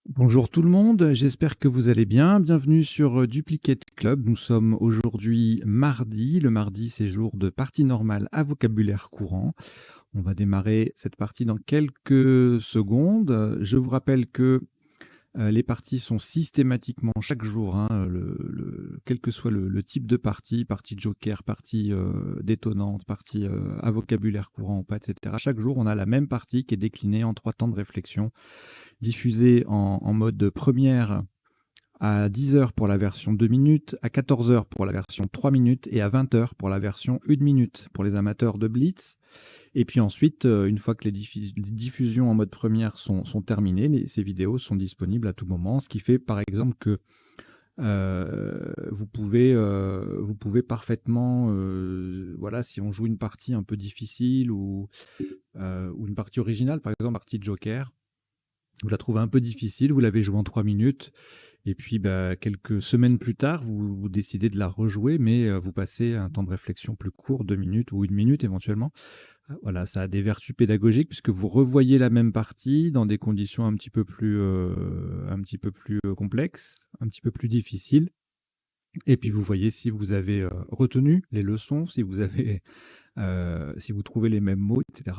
Bonjour tout le monde, j'espère que vous allez bien. Bienvenue sur Duplicate Club. Nous sommes aujourd'hui mardi. Le mardi, c'est jour de partie normale à vocabulaire courant. On va démarrer cette partie dans quelques secondes. Je vous rappelle que les parties sont systématiquement chaque jour, hein, quel que soit le type de partie, partie joker, partie détonnante, partie à vocabulaire courant ou pas, etc. Chaque jour, on a la même partie qui est déclinée en 3 temps de réflexion, diffusée en mode première à 10 heures pour la version 2 minutes, à 14 heures pour la version 3 minutes et à 20 heures pour la version 1 minute pour les amateurs de Blitz. Et puis ensuite, une fois que les diffusions en mode première sont terminées, ces vidéos sont disponibles à tout moment, ce qui fait par exemple que vous pouvez parfaitement, voilà, si on joue une partie un peu difficile ou une partie originale, par exemple partie Joker, vous la trouvez un peu difficile, vous l'avez jouée en 3 minutes, et puis bah, quelques semaines plus tard, vous décidez de la rejouer, mais vous passez un temps de réflexion plus court, 2 minutes ou 1 minute éventuellement. Voilà, ça a des vertus pédagogiques puisque vous revoyez la même partie dans des conditions un petit peu plus complexes, un petit peu plus difficiles. Et puis vous voyez si vous avez retenu les leçons, si vous avez, si vous trouvez les mêmes mots, etc.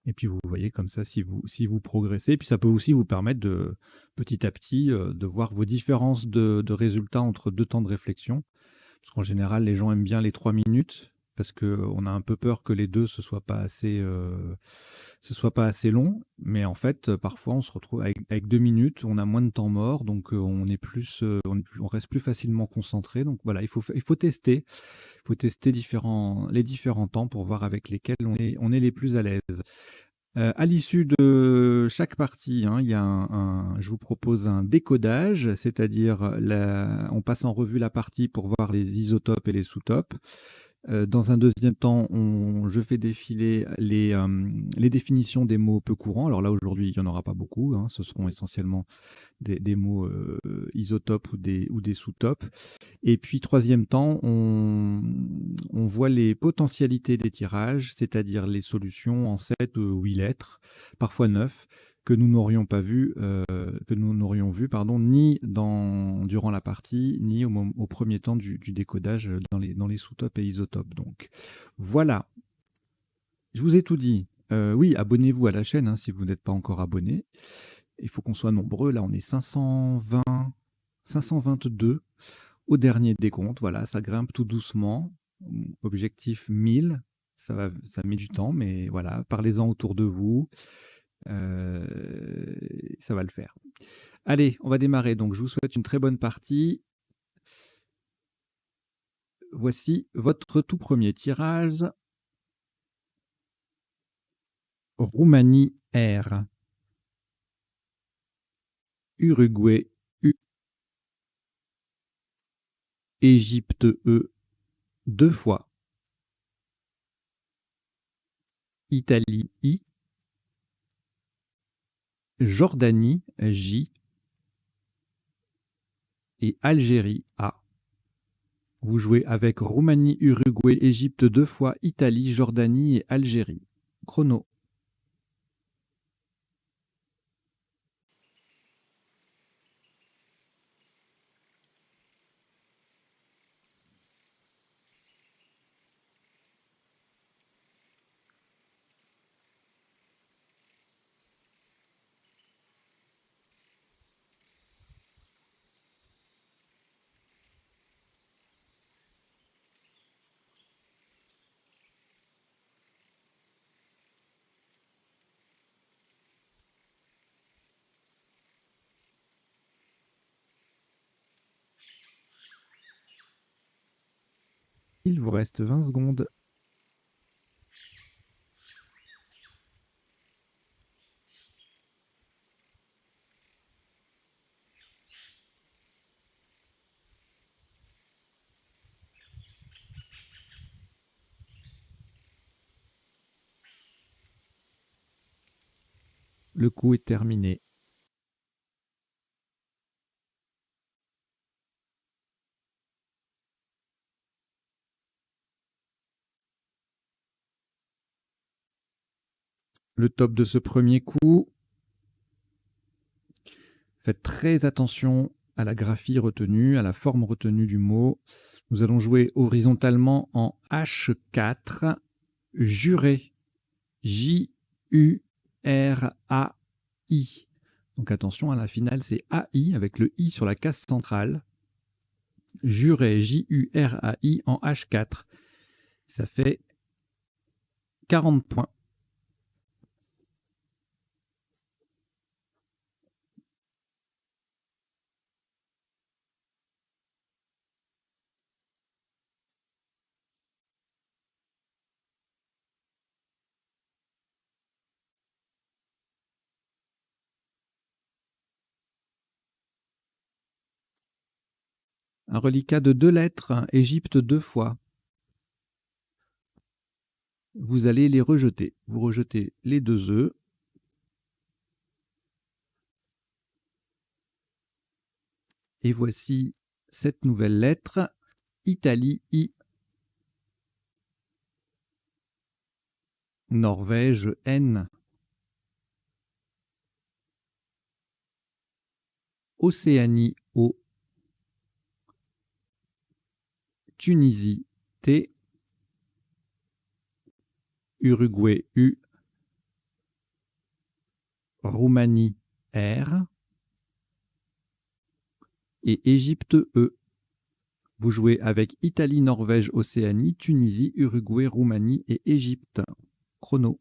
Et puis vous voyez comme ça si vous progressez. Et puis ça peut aussi vous permettre de petit à petit de voir vos différences de résultats entre deux temps de réflexion. Parce qu'en général, les gens aiment bien les 3 minutes parce qu'on a un peu peur que les deux ce soit pas assez long. Mais en fait, parfois, on se retrouve avec 2 minutes, on a moins de temps mort, donc on reste plus facilement concentré. Donc voilà, il faut tester. Il faut tester les différents temps pour voir avec lesquels on est les plus à l'aise. À l'issue de chaque partie, hein, il y a je vous propose un décodage, c'est-à-dire on passe en revue la partie pour voir les isotopes et les sous-topes. Dans un deuxième temps, je fais défiler les définitions des mots peu courants. Alors là, aujourd'hui, il n'y en aura pas beaucoup, hein, ce seront essentiellement des mots isotopes ou des sous-topes. Et puis, troisième temps, on voit les potentialités des tirages, c'est-à-dire les solutions en 7 ou 8 lettres, parfois 9, que nous n'aurions pas vu, que nous n'aurions vu, pardon, ni durant la partie, ni au premier temps du décodage dans les sous-topes et isotopes. Donc, voilà, je vous ai tout dit. Oui, abonnez-vous à la chaîne hein, si vous n'êtes pas encore abonné. Il faut qu'on soit nombreux. Là, on est 522 au dernier décompte. Voilà, ça grimpe tout doucement. Objectif 1000. Ça met du temps, mais voilà, parlez-en autour de vous. Ça va le faire. Allez, on va démarrer. Donc, je vous souhaite une très bonne partie. Voici votre tout premier tirage. Roumanie R. Uruguay U. Égypte E. 2 fois. Italie I. Jordanie J. Et Algérie A. Vous jouez avec Roumanie, Uruguay, Égypte 2 fois, Italie, Jordanie et Algérie. Chrono. Il vous reste 20 secondes. Le coup est terminé. Le top de ce premier coup, Faites très attention à la graphie retenue, à la forme retenue du mot. Nous allons jouer horizontalement en H4, jurer, J-U-R-A-I. Donc attention, à la finale, c'est AI avec le I sur la case centrale. Jurer, J-U-R-A-I en H4. Ça fait 40 points. Un reliquat de 2 lettres, Égypte 2 fois. Vous allez les rejeter. Vous rejetez les 2 œufs. Et voici cette nouvelle lettre, Italie, I. Norvège, N. Océanie, O. Tunisie, T. Uruguay, U. Roumanie, R. Et Égypte, E. Vous jouez avec Italie, Norvège, Océanie, Tunisie, Uruguay, Roumanie et Égypte. Chrono.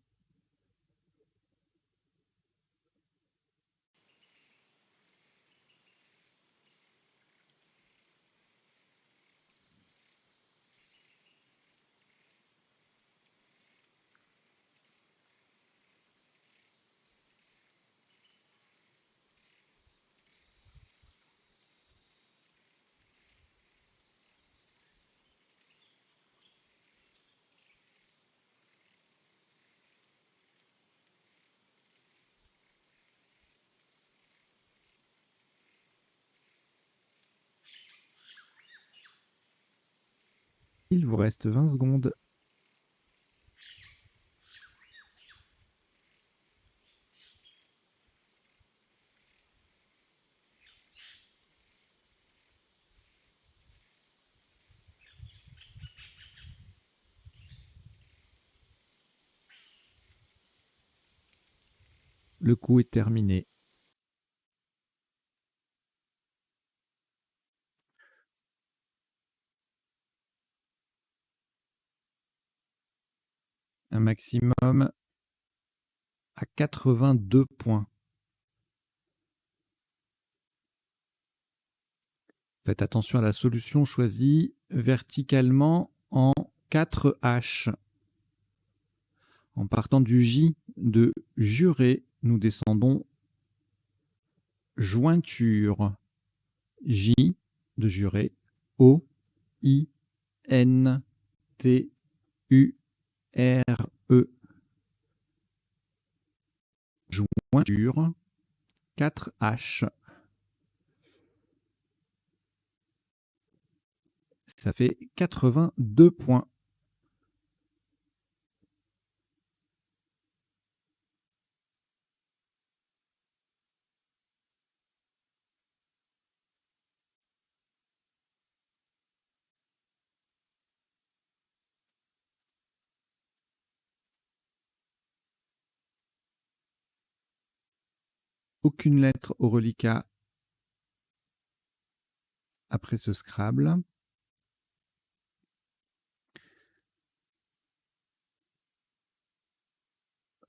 Il vous reste 20 secondes. Le coup est terminé. Un maximum à 82 points. Faites attention à la solution choisie verticalement en 4H. En partant du J de jurer, nous descendons jointure. J de jurer. O, I, N, T, U, R, E. Jointure. 4H. Ça fait 82 points. Aucune lettre au reliquat après ce Scrabble.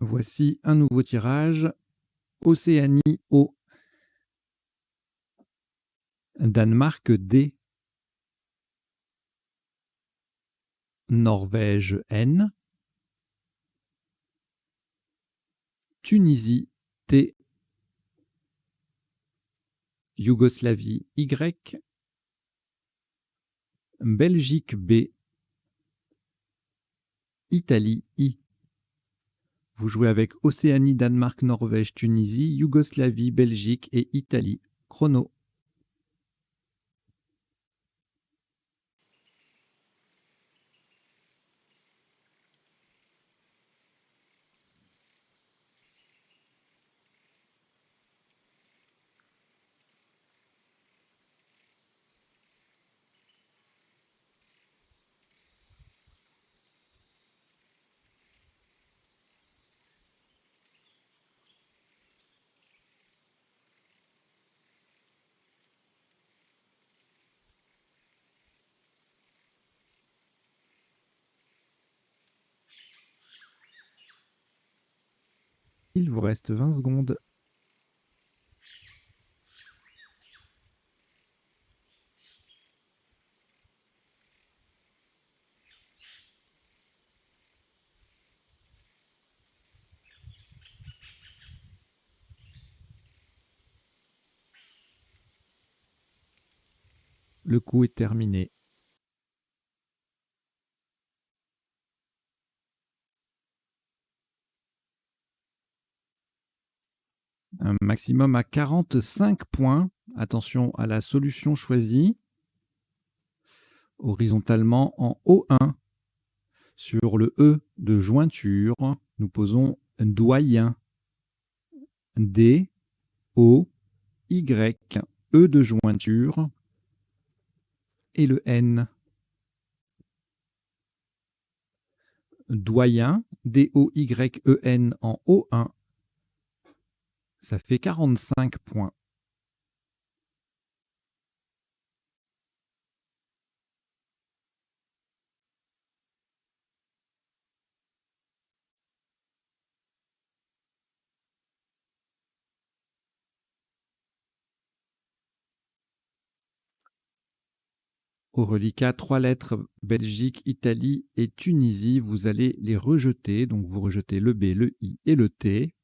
Voici un nouveau tirage. Océanie, O. Danemark, D. Norvège, N. Tunisie, T. Yougoslavie, Y. Belgique, B. Italie, I. Vous jouez avec Océanie, Danemark, Norvège, Tunisie, Yougoslavie, Belgique et Italie. Chrono. Il vous reste 20 secondes. Le coup est terminé. Un maximum à 45 points. Attention à la solution choisie. Horizontalement en O1. Sur le E de jointure, nous posons doyen. D, O, Y, E de jointure et le N. Doyen, D-O-Y-E-N en O1. Ça fait 45 points. Au reliquat, 3 lettres, Belgique, Italie et Tunisie, vous allez les rejeter. Donc vous rejetez le B, le I et le T.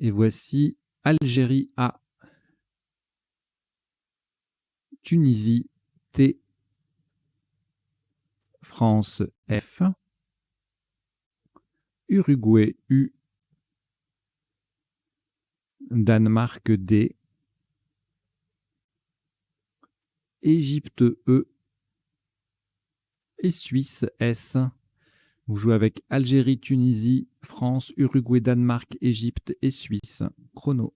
Et voici Algérie A, Tunisie T, France F, Uruguay U, Danemark D, Égypte E et Suisse S. Vous jouez avec Algérie, Tunisie, France, Uruguay, Danemark, Égypte et Suisse. Chrono.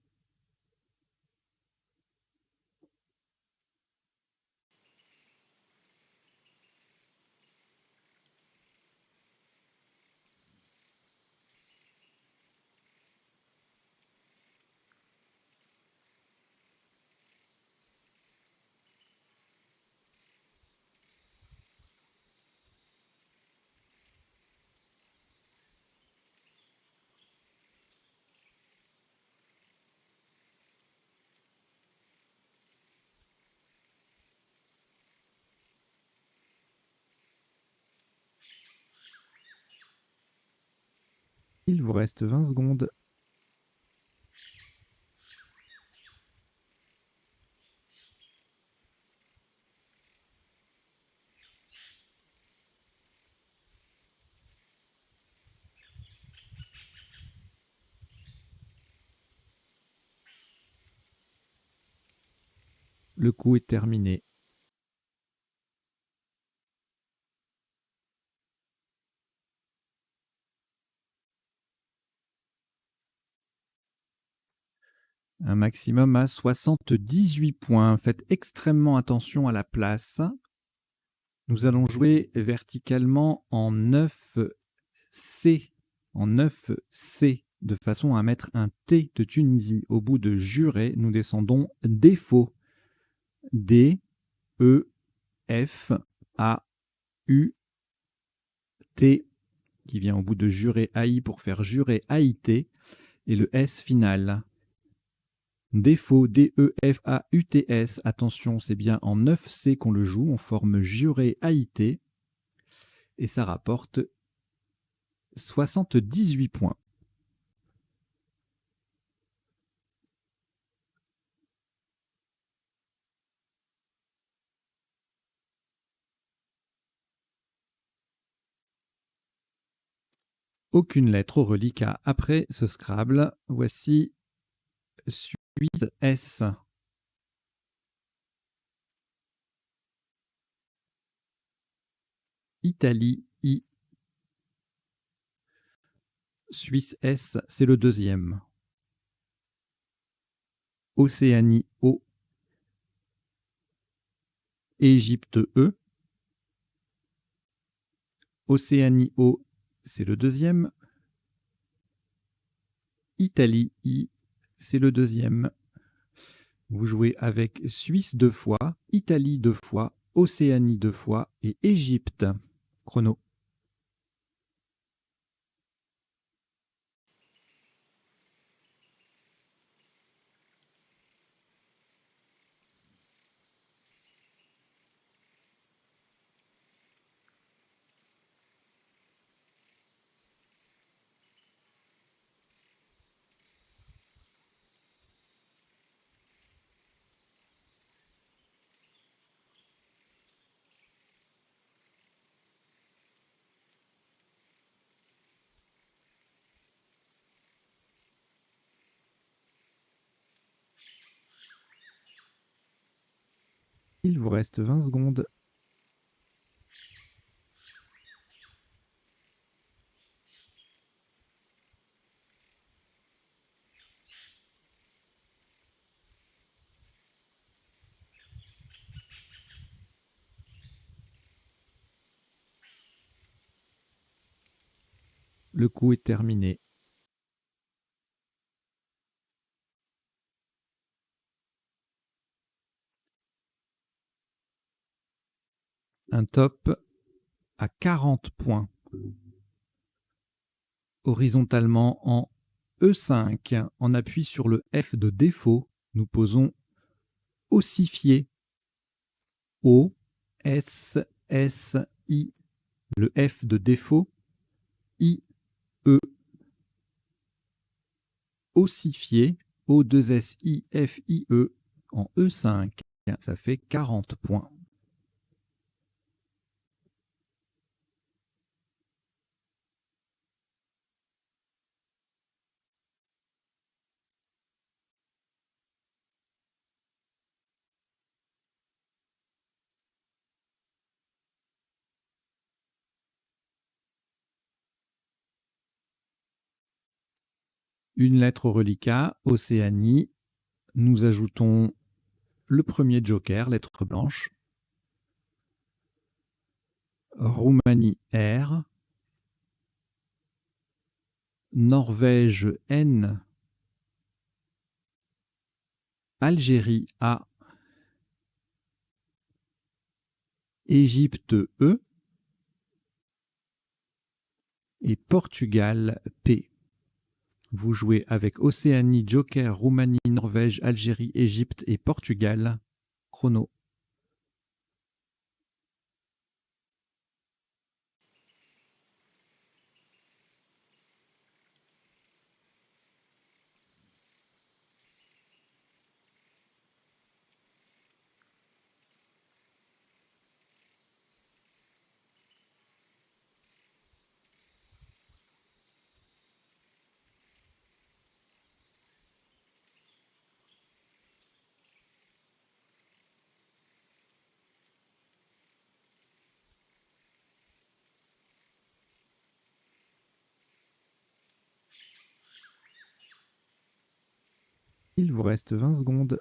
Il vous reste 20 secondes. Le coup est terminé. Un maximum à 78 points. Faites extrêmement attention à la place. Nous allons jouer verticalement en 9C. En 9C, de façon à mettre un T de Tunisie. Au bout de juré, nous descendons défaut. D, E, F, A, U, T, qui vient au bout de juré AI pour faire juré AIT, et le S final. Défaut, D-E-F-A-U-T-S. Attention, c'est bien en 9C qu'on le joue. On forme juré AIT. Et ça rapporte 78 points. Aucune lettre au reliquat après ce Scrabble. Voici Suisse S. Italie I. Suisse S, c'est le deuxième. Océanie O. Égypte E. Océanie O, c'est le deuxième. Italie, I, c'est le deuxième. Vous jouez avec Suisse 2 fois, Italie 2 fois, Océanie 2 fois et Égypte. Chrono. Il vous reste 20 secondes. Le coup est terminé. Un top à 40 points. Horizontalement en E5, en appui sur le F de défaut, nous posons ossifier. O, S, S, I. Le F de défaut, I, E. Ossifier, O, 2, S, I, F, I, E, en E5. Ça fait 40 points. Une lettre au reliquat, Océanie. Nous ajoutons le premier joker, lettre blanche. Roumanie, R. Norvège, N. Algérie, A. Égypte, E. Et Portugal, P. Vous jouez avec Océanie, Joker, Roumanie, Norvège, Algérie, Égypte et Portugal. Chrono. Il vous reste 20 secondes.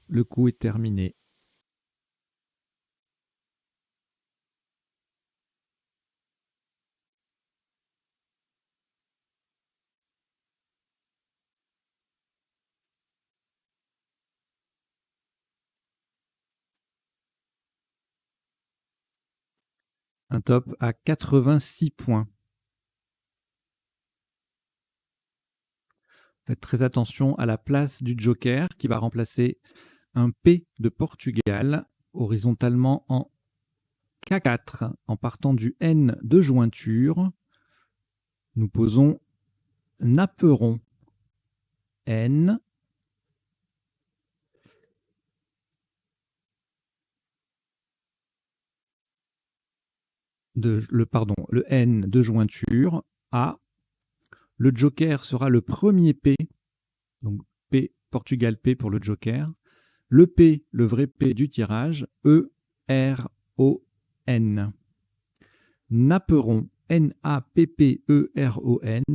Le coup est terminé. Un top à 86 points. Faites très attention à la place du joker qui va remplacer un P de Portugal horizontalement en K4. En partant du N de jointure, nous posons Naperon. N. Le N de jointure, A. Le joker sera le premier P, donc P, Portugal P pour le joker. Le P, le vrai P du tirage, E, R, O, N. Napperon, Napperon,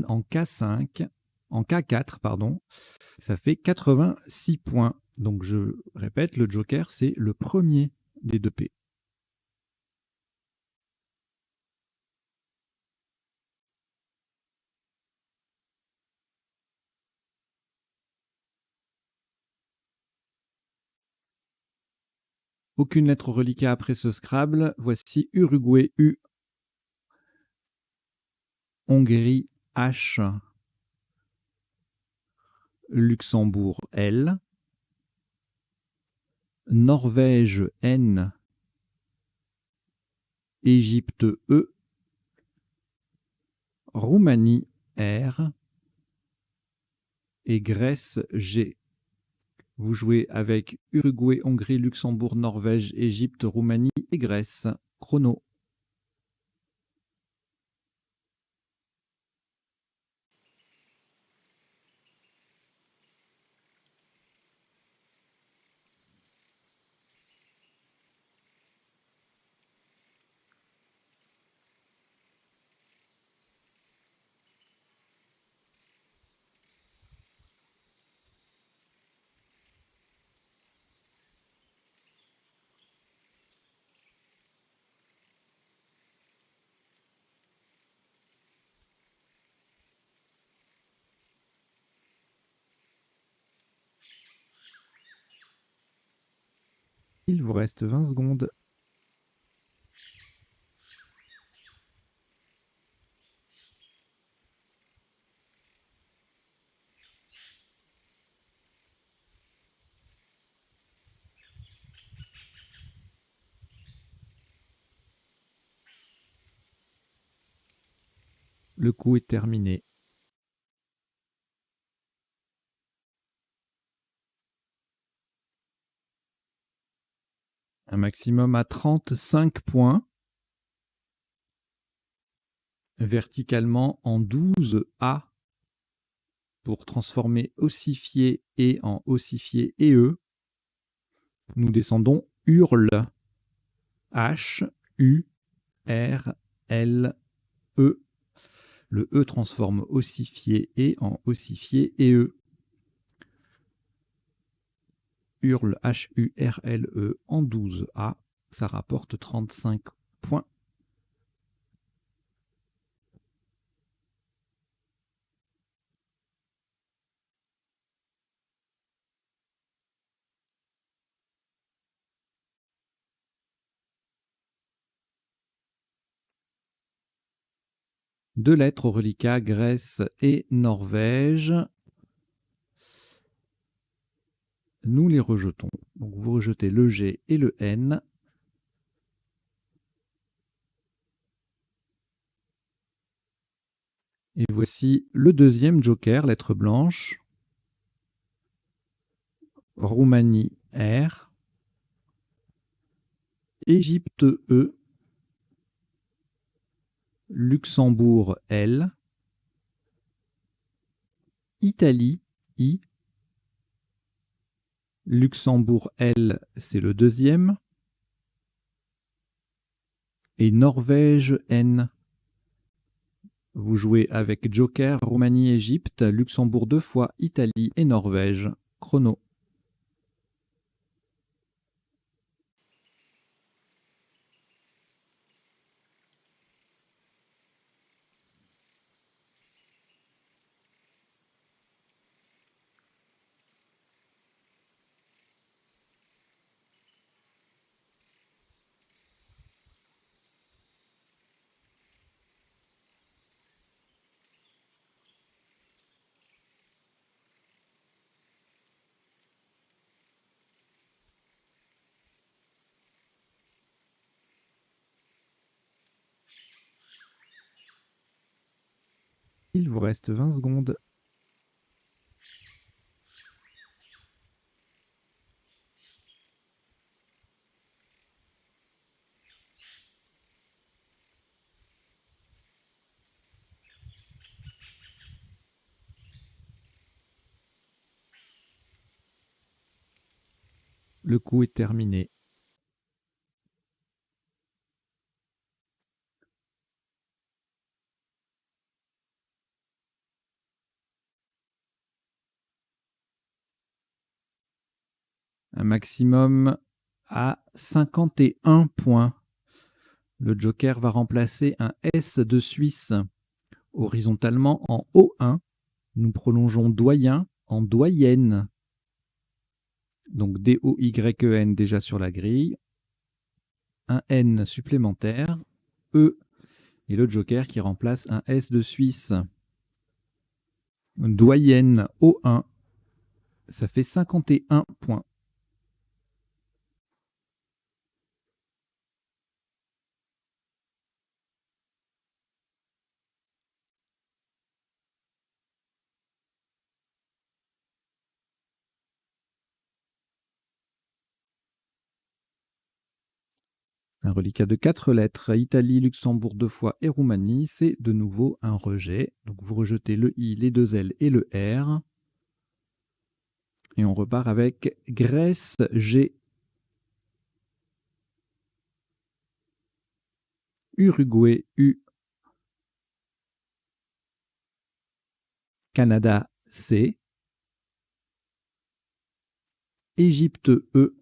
en K5, en K4, pardon. Ça fait 86 points. Donc je répète, le joker, c'est le premier des 2 P. Aucune lettre reliquat après ce Scrabble. Voici Uruguay U, Hongrie H, Luxembourg L, Norvège N, Égypte E, Roumanie R et Grèce G. Vous jouez avec Uruguay, Hongrie, Luxembourg, Norvège, Égypte, Roumanie et Grèce. Chrono. Il vous reste 20 secondes. Le coup est terminé. Un maximum à 35 points. Verticalement en 12A pour transformer ossifié et en ossifié et E. Nous descendons hurle. H, U, R, L, E. Le E transforme ossifié et en ossifié et E. Hurle H-U-R-L-E en 12A. Ça rapporte 35 points. Deux lettres au reliquat, Grèce et Norvège. Nous les rejetons. Donc vous rejetez le G et le N. Et voici le deuxième joker, lettre blanche. Roumanie R. Égypte E. Luxembourg L. Italie I. Luxembourg L, c'est le deuxième. Et Norvège N. Vous jouez avec Joker, Roumanie, Égypte, Luxembourg 2 fois, Italie et Norvège. Chrono. Il vous reste 20 secondes. Le coup est terminé. un maximum à 51 points. Le joker va remplacer un S de Suisse. Horizontalement en O1, nous prolongeons doyen en doyenne. Donc D-O-Y-E-N déjà sur la grille. Un N supplémentaire. E et le joker qui remplace un S de Suisse. Doyenne O1, ça fait 51 points. Un reliquat de 4 lettres, Italie, Luxembourg 2 fois et Roumanie, c'est de nouveau un rejet. Donc vous rejetez le I, les 2 L et le R. Et on repart avec Grèce G, Uruguay U, Canada C, Égypte E,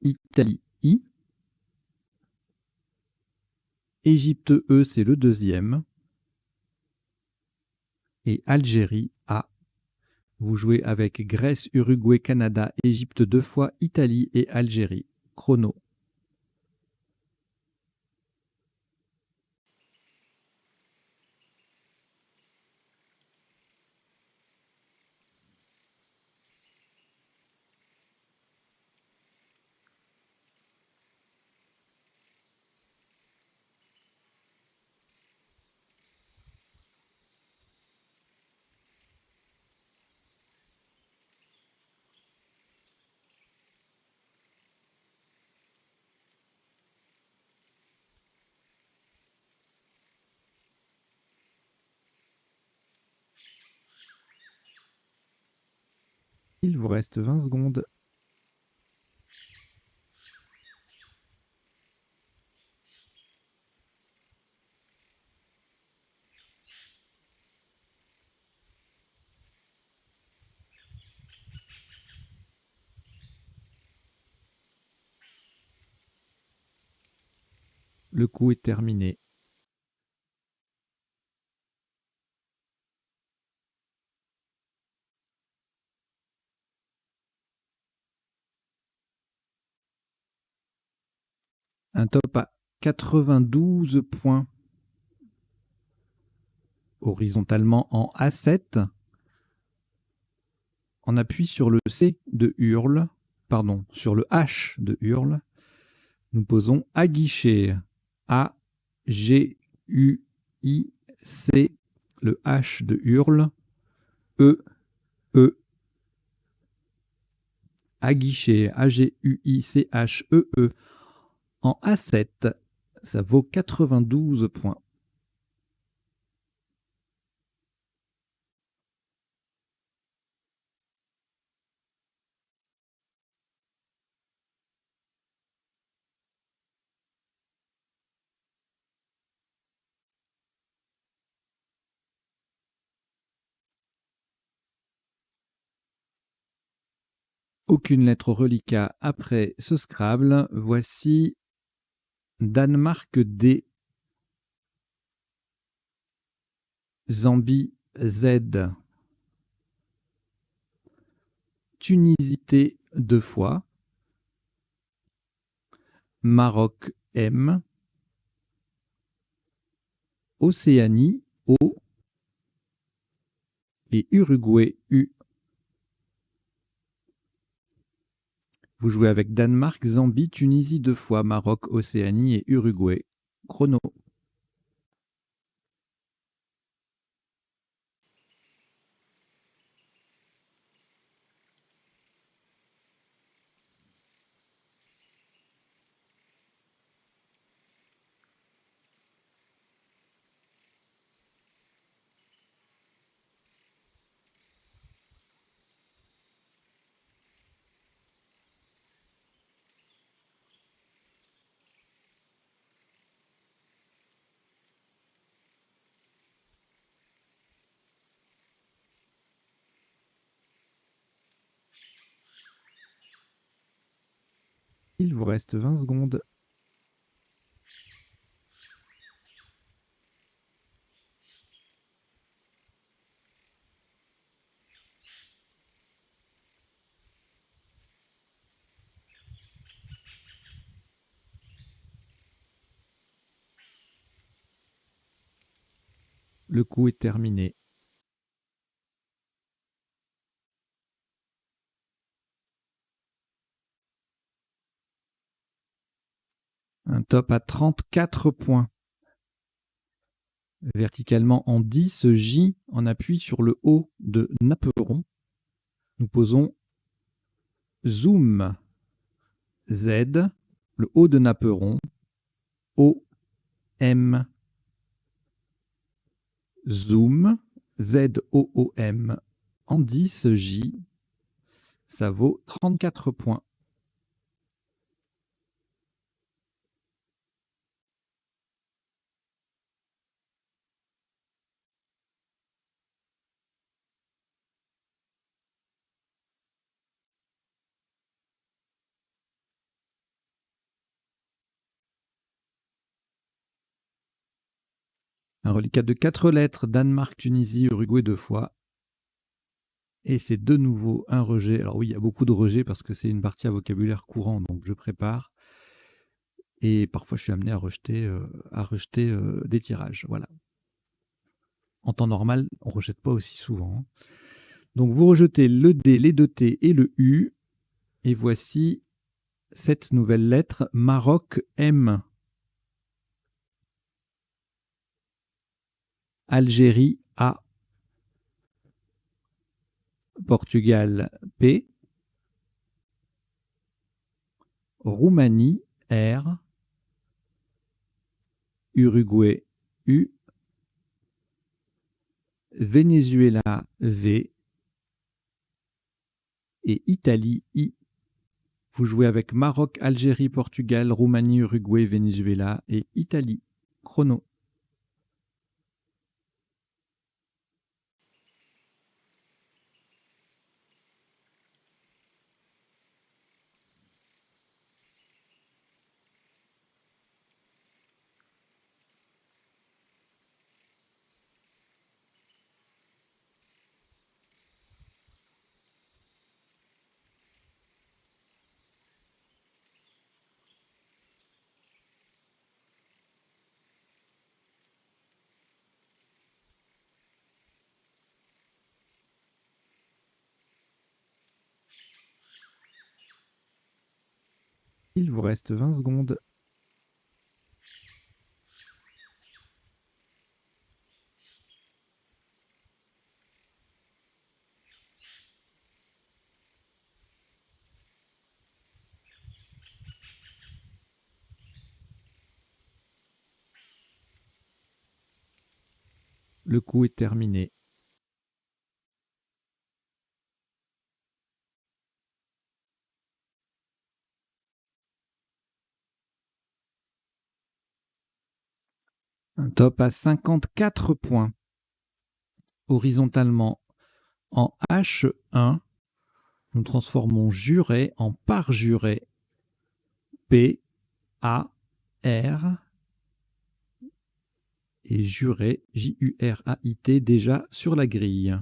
Italie I, Égypte E c'est le deuxième, et Algérie A. Vous jouez avec Grèce, Uruguay, Canada, Égypte 2 fois, Italie et Algérie. Chrono. Il vous reste 20 secondes. Le coup est terminé. Un top à 92 points. Horizontalement en A7. On appuie sur le C de Hurle, pardon, sur le H de Hurle. Nous posons à guichet. A, G, U, I, C, le H de Hurle. E, E, à guichet, A, G, U, I, C, H, E, E. En A7, ça vaut 92 points. Aucune lettre reliquat après ce Scrabble. Voici Danemark D, Zambie Z, Tunisie T 2 fois, Maroc M, Océanie O et Uruguay U. Vous jouez avec Danemark, Zambie, Tunisie 2 fois, Maroc, Océanie et Uruguay. Chrono. Il vous reste 20 secondes. Le coup est terminé. Un top à 34 points. Verticalement en 10, J en appui sur le haut de Naperon. Nous posons Zoom, Z, le haut de Naperon, O, M, Zoom, Z, O, O, M, en 10, J, ça vaut 34 points. Un reliquat de 4 lettres, Danemark, Tunisie, Uruguay 2 fois. Et c'est de nouveau un rejet. Alors oui, il y a beaucoup de rejets parce que c'est une partie à vocabulaire courant, donc je prépare. Et parfois, je suis amené à rejeter des tirages. Voilà. En temps normal, on ne rejette pas aussi souvent. Donc vous rejetez le D, les 2 T et le U. Et voici cette nouvelle lettre, Maroc M. Algérie A. Portugal P. Roumanie R. Uruguay U. Venezuela V. Et Italie I. Vous jouez avec Maroc, Algérie, Portugal, Roumanie, Uruguay, Venezuela et Italie. Chrono. Il vous reste 20 secondes. Le coup est terminé. Un top à 54 points. Horizontalement en H1, nous transformons juré en parjuré. P, A, R. Et juré, J-U-R-A-I-T, déjà sur la grille.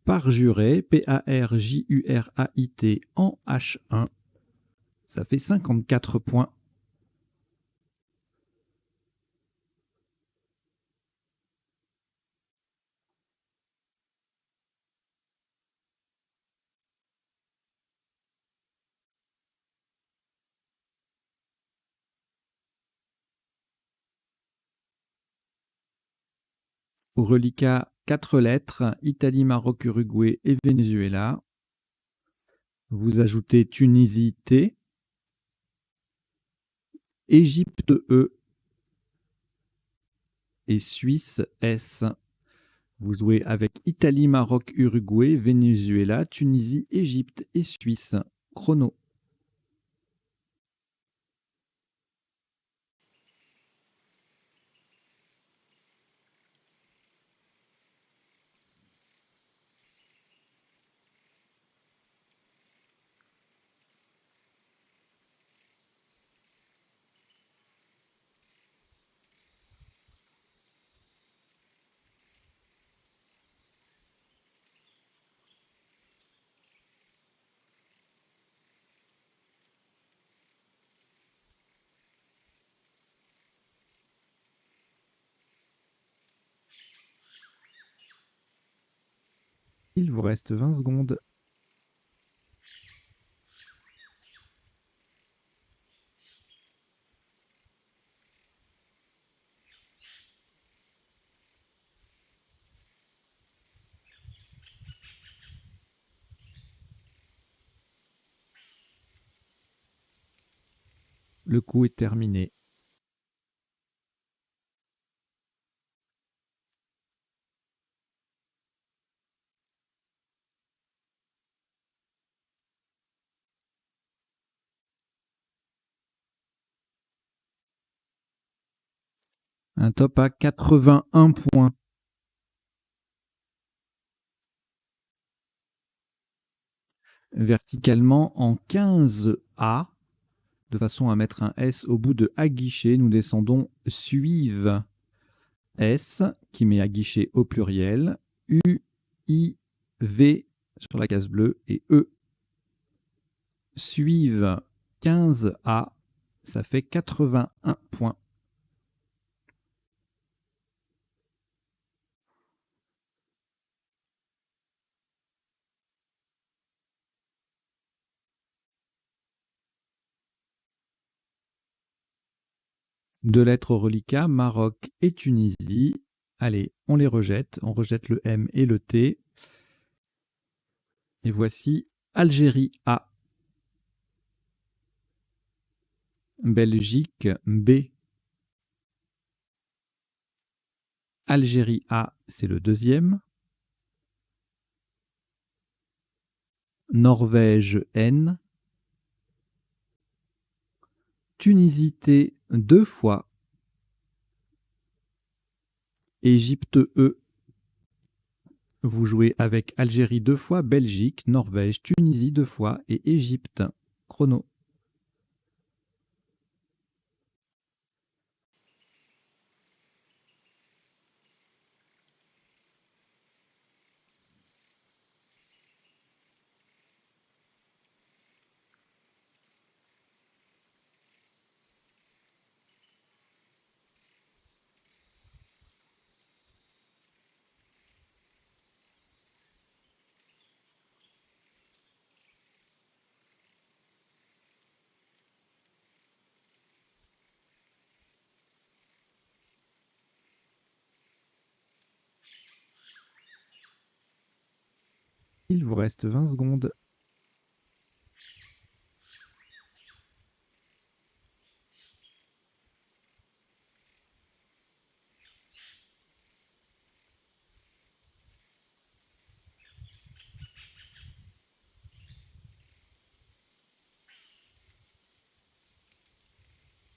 Parjuré, P-A-R-J-U-R-A-I-T en H1. Ça fait 54 points. Au reliquat, 4 lettres, Italie, Maroc, Uruguay et Venezuela. Vous ajoutez Tunisie T, Égypte E et Suisse S. Vous jouez avec Italie, Maroc, Uruguay, Venezuela, Tunisie, Égypte et Suisse. Chrono. Il vous reste 20 secondes. Le coup est terminé. Un top à 81 points. Verticalement en 15A, de façon à mettre un S au bout de aguiché, nous descendons suive S, qui met aguiché au pluriel, U, I, V sur la case bleue et E. Suive 15A, ça fait 81 points. Deux lettres au reliquat, Maroc et Tunisie. Allez, on les rejette. On rejette le M et le T. Et voici Algérie A. Belgique B. Algérie A, c'est le deuxième. Norvège N. Tunisie T 2 fois. Égypte E. Vous jouez avec Algérie 2 fois, Belgique, Norvège, Tunisie 2 fois et Égypte. Chrono. Il vous reste 20 secondes.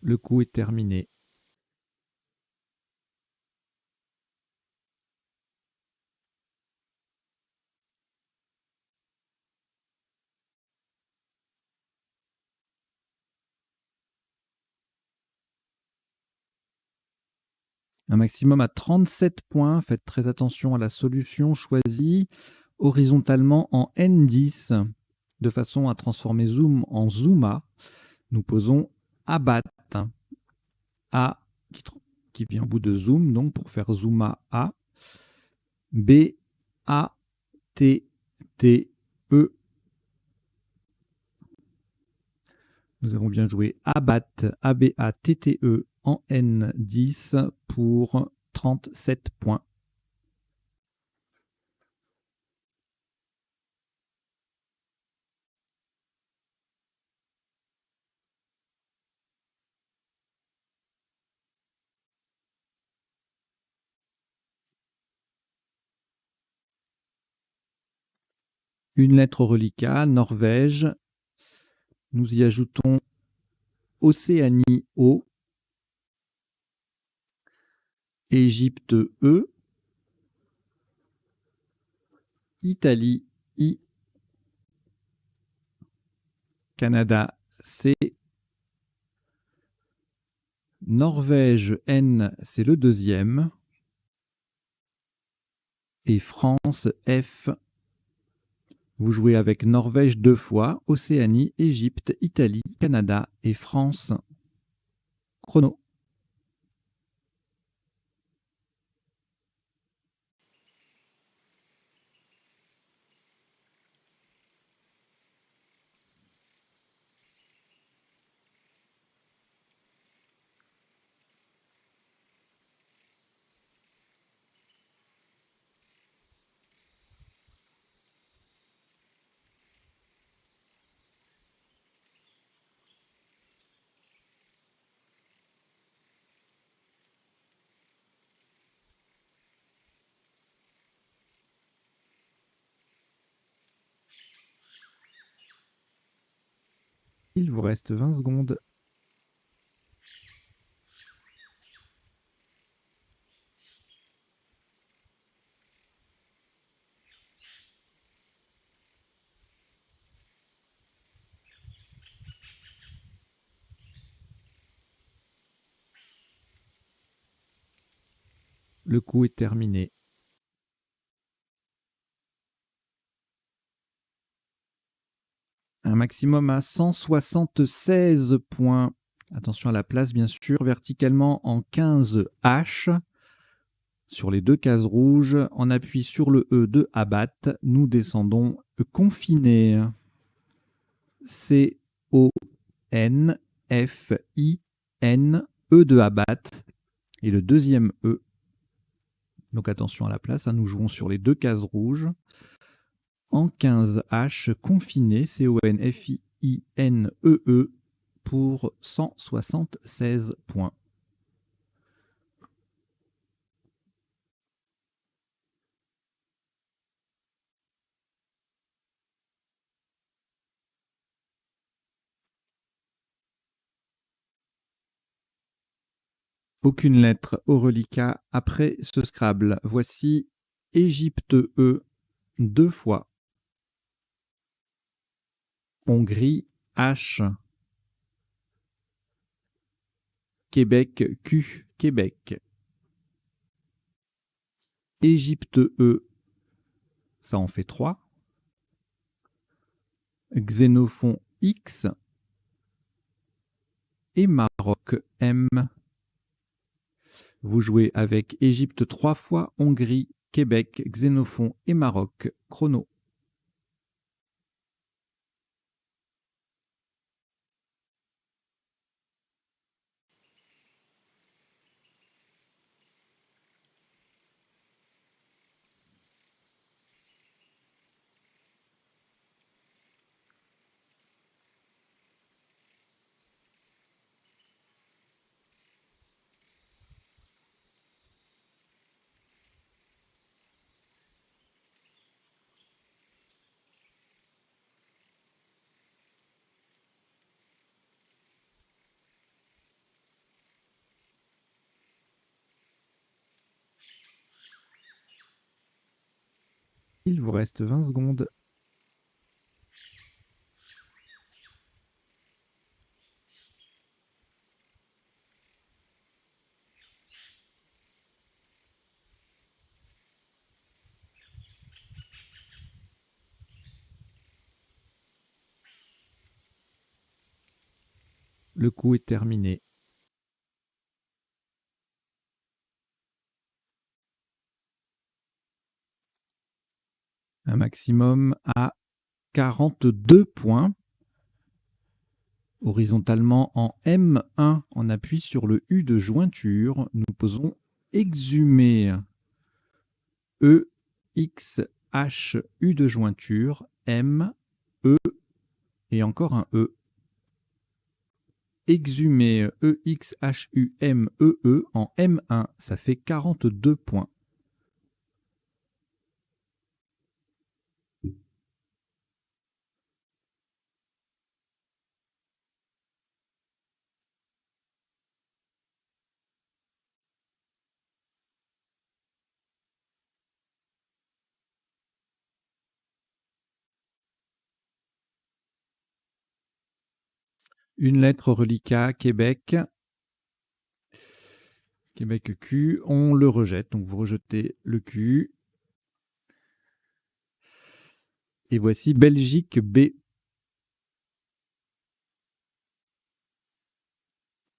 Le coup est terminé. Un maximum à 37 points. Faites très attention à la solution choisie horizontalement en N10 de façon à transformer zoom en zooma. Nous posons abat. A qui vient au bout de zoom, donc pour faire zooma A. B, A, T, T, E. Nous avons bien joué abat, A-B-A-T-T-E en N10 pour 37 points. Une lettre au reliquat, Norvège. Nous y ajoutons Océanie O, Égypte E, Italie I, Canada C, Norvège N, c'est le deuxième, et France F. Vous jouez avec Norvège 2 fois, Océanie, Égypte, Italie, Canada et France. Chrono. Il vous reste 20 secondes. Le coup est terminé. Un maximum à 176 points. Attention à la place, bien sûr. Verticalement en 15 H. Sur les deux cases rouges, on appuie sur le E de abattre. Nous descendons confiné. C-O-N-F-I-N-E de abattre. Et le deuxième E. Donc attention à la place, hein, nous jouons sur les deux cases rouges. En 15 H, confiné, C-O-N-F-I-I-N-E-E, pour 176 points. Aucune lettre au reliquat après ce Scrabble. Voici Égypte E, 2 fois. Hongrie H. Québec Q, Québec. Égypte E, ça en fait 3. Xénophon X. Et Maroc M. Vous jouez avec Égypte 3 fois, Hongrie, Québec, Xénophon et Maroc. Chrono. Il vous reste 20 secondes. Le coup est terminé. Un maximum à 42 points. Horizontalement en M1, on appuie sur le U de jointure. Nous posons exhumer. E, X, H, U de jointure. M, E et encore un E. Exhumer E, X, H, U, M, E, E en M1, ça fait 42 points. Une lettre reliquat, Québec. Québec Q, on le rejette, donc vous rejetez le Q. Et voici Belgique B.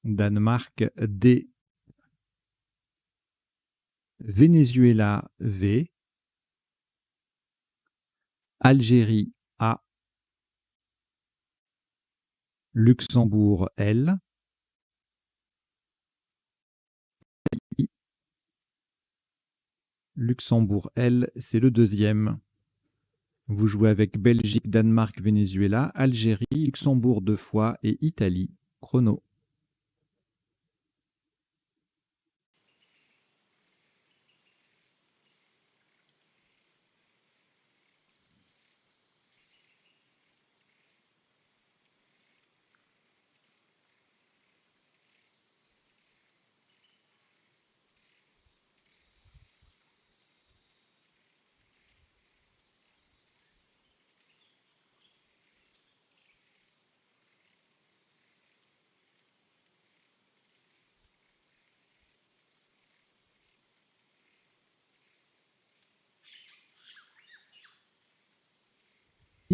Danemark D. Venezuela V. Algérie A. Luxembourg L. I. Luxembourg L, c'est le deuxième. Vous jouez avec Belgique, Danemark, Venezuela, Algérie, Luxembourg 2 fois et Italie. Chrono.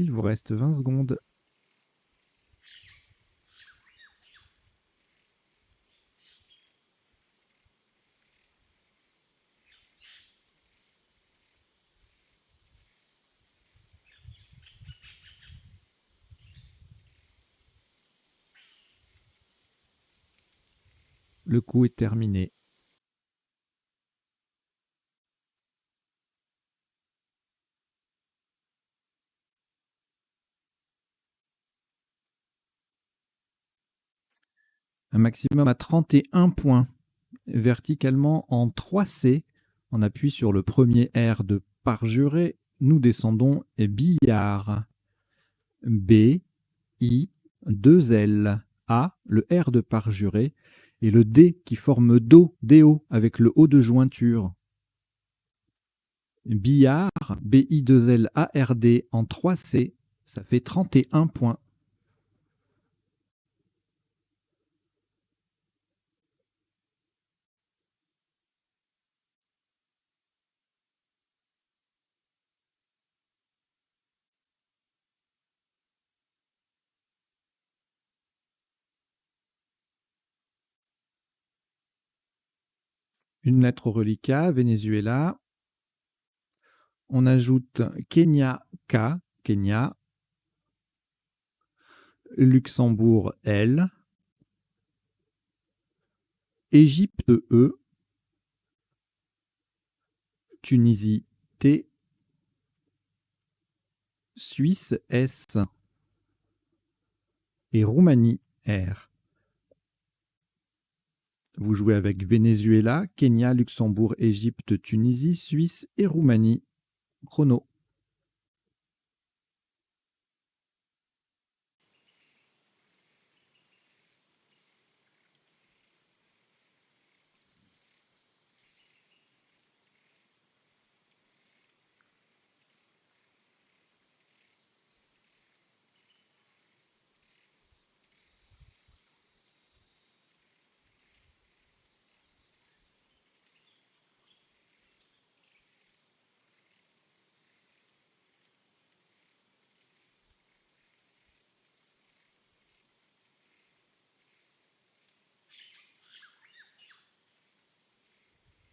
Il vous reste 20 secondes. Le coup est terminé. Un maximum à 31 points. Verticalement en 3C, on appuie sur le premier R de parjuré. Nous descendons billard. B, I, 2 L, A, le R de parjuré, et le D qui forme Do, DO, avec le O de jointure. Billard, BI2LARD en 3C, ça fait 31 points. Une lettre au reliquat, Venezuela. On ajoute Kenya K, Kenya. Luxembourg L. Égypte E. Tunisie T. Suisse S. Et Roumanie R. Vous jouez avec Venezuela, Kenya, Luxembourg, Égypte, Tunisie, Suisse et Roumanie. Chrono.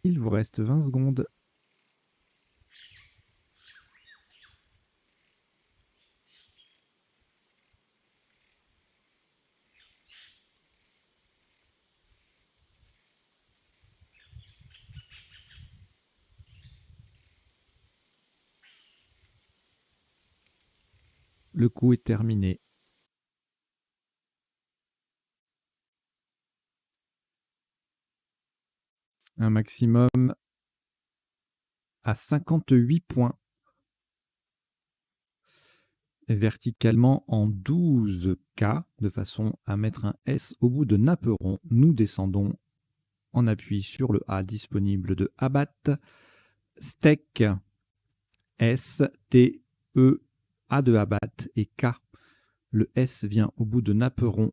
Il vous reste 20 secondes. Le coup est terminé. Un maximum à 58 points. Verticalement en 12K, de façon à mettre un S au bout de Naperon. Nous descendons en appui sur le A disponible de Abat. Steak, S, T, E, A de Abat et K. Le S vient au bout de Naperon.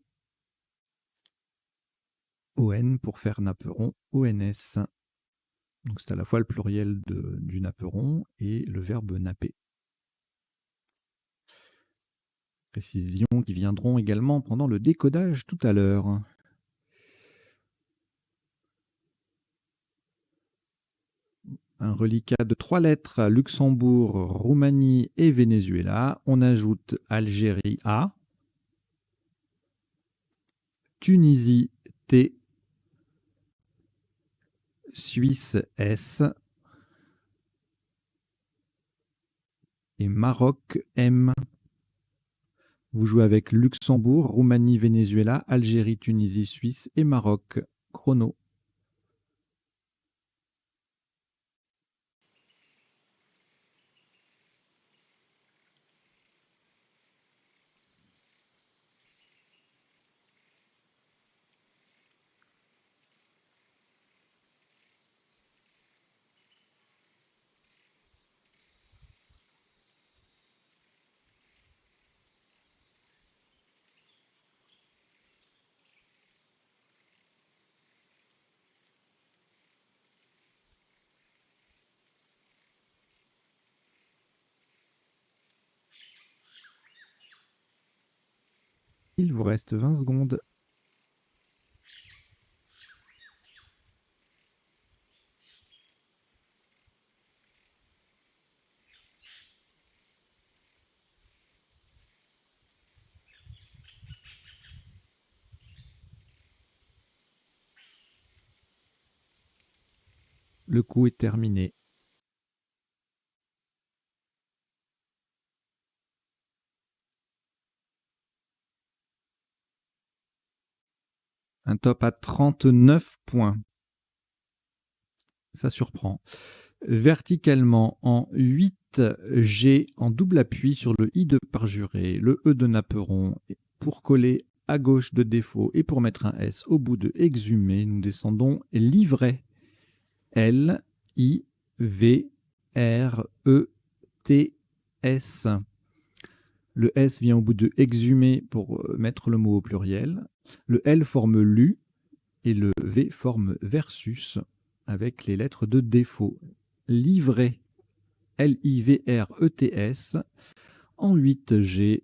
ON pour faire Naperon, ONS. Donc c'est à la fois le pluriel du naperon et le verbe napper. Précisions qui viendront également pendant le décodage tout à l'heure. Un reliquat de 3 lettres à Luxembourg, Roumanie et Venezuela. On ajoute Algérie A, Tunisie T, Suisse S et Maroc M. Vous jouez avec Luxembourg, Roumanie, Venezuela, Algérie, Tunisie, Suisse et Maroc. Chrono. Il vous reste 20 secondes. Le coup est terminé. Un top à 39 points. Ça surprend. Verticalement, en 8G, en double appui sur le I de parjuré, le E de napperon, pour coller à gauche de défaut et pour mettre un S au bout de exhumé, nous descendons livret. L, I, V, R, E, T, S. Le S vient au bout de exhumé pour mettre le mot au pluriel. Le L forme lu et le V forme versus avec les lettres de défaut. Livret, L-I-V-R-E-T-S, en 8G,